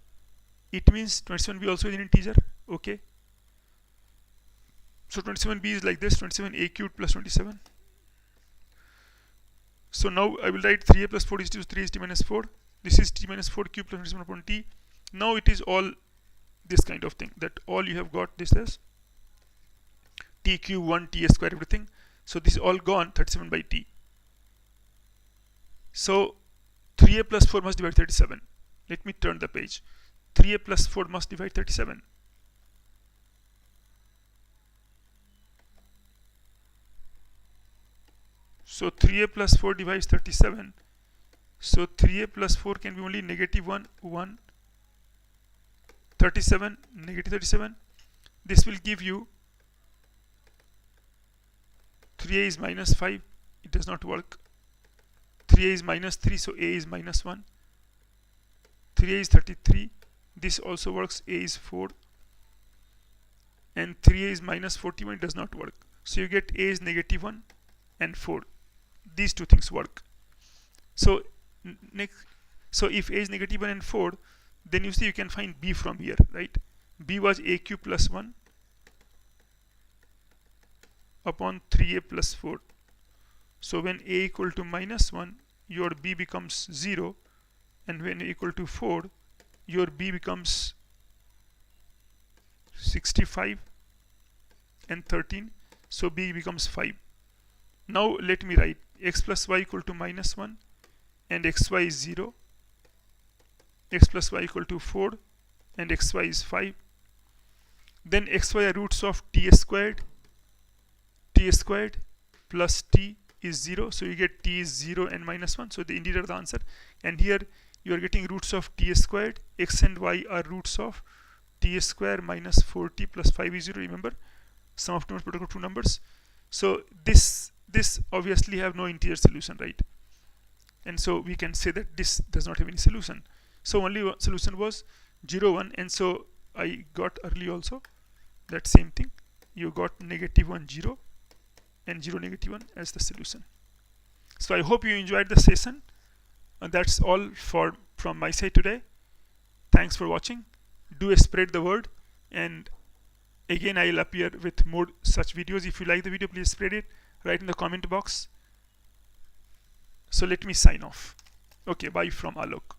It means 27b also is an integer. Okay. So 27b is like this. 27a cubed plus 27. So now I will write 3a plus 4 is 3 is t minus 4. This is t minus 4 cubed plus 27 upon t. Now it is all this kind of thing, that all you have got this as t cube 1 t square everything. So this is all gone, 37 by t. So 3a plus 4 must divide 37. Let me turn the page. 3a plus 4 must divide 37. So 3a plus 4 divides 37. So 3a plus 4 can be only negative 1, 1, 37, negative 37. This will give you 3a is minus 5. It does not work. 3a is minus 3, so a is minus 1. 3a is 33. This also works. A is 4. And 3a is minus 41. It does not work. So you get a is negative 1 and 4. These two things work. So next, so if a is negative 1 and 4, then you see you can find b from here, right? B was a cube plus 1 upon 3a plus 4. So when a equal to minus 1, your b becomes 0, and when a equal to 4, your b becomes 65 and 13. So b becomes 5. Now let me write x plus y equal to minus 1 and xy is 0. X plus y equal to 4 and xy is 5. Then xy are roots of t squared plus t is 0. So you get t is 0 and minus 1. So the indeed are the answer. And here you are getting roots of t squared. X and y are roots of t square minus 4t plus 5 is 0. Remember, sum of two product of two numbers. So this obviously have no integer solution, right? and so we can say that this does not have any solution. So only one solution was 0 1, and so I got early also that same thing. You got -1 0 and 0 -1 as the solution. So I hope you enjoyed the session, and that's all from my side today. Thanks for watching. Do spread the word, and again I will appear with more such videos. If you like the video, please spread it, write in the comment box. So let me sign off. Okay, bye from Alok.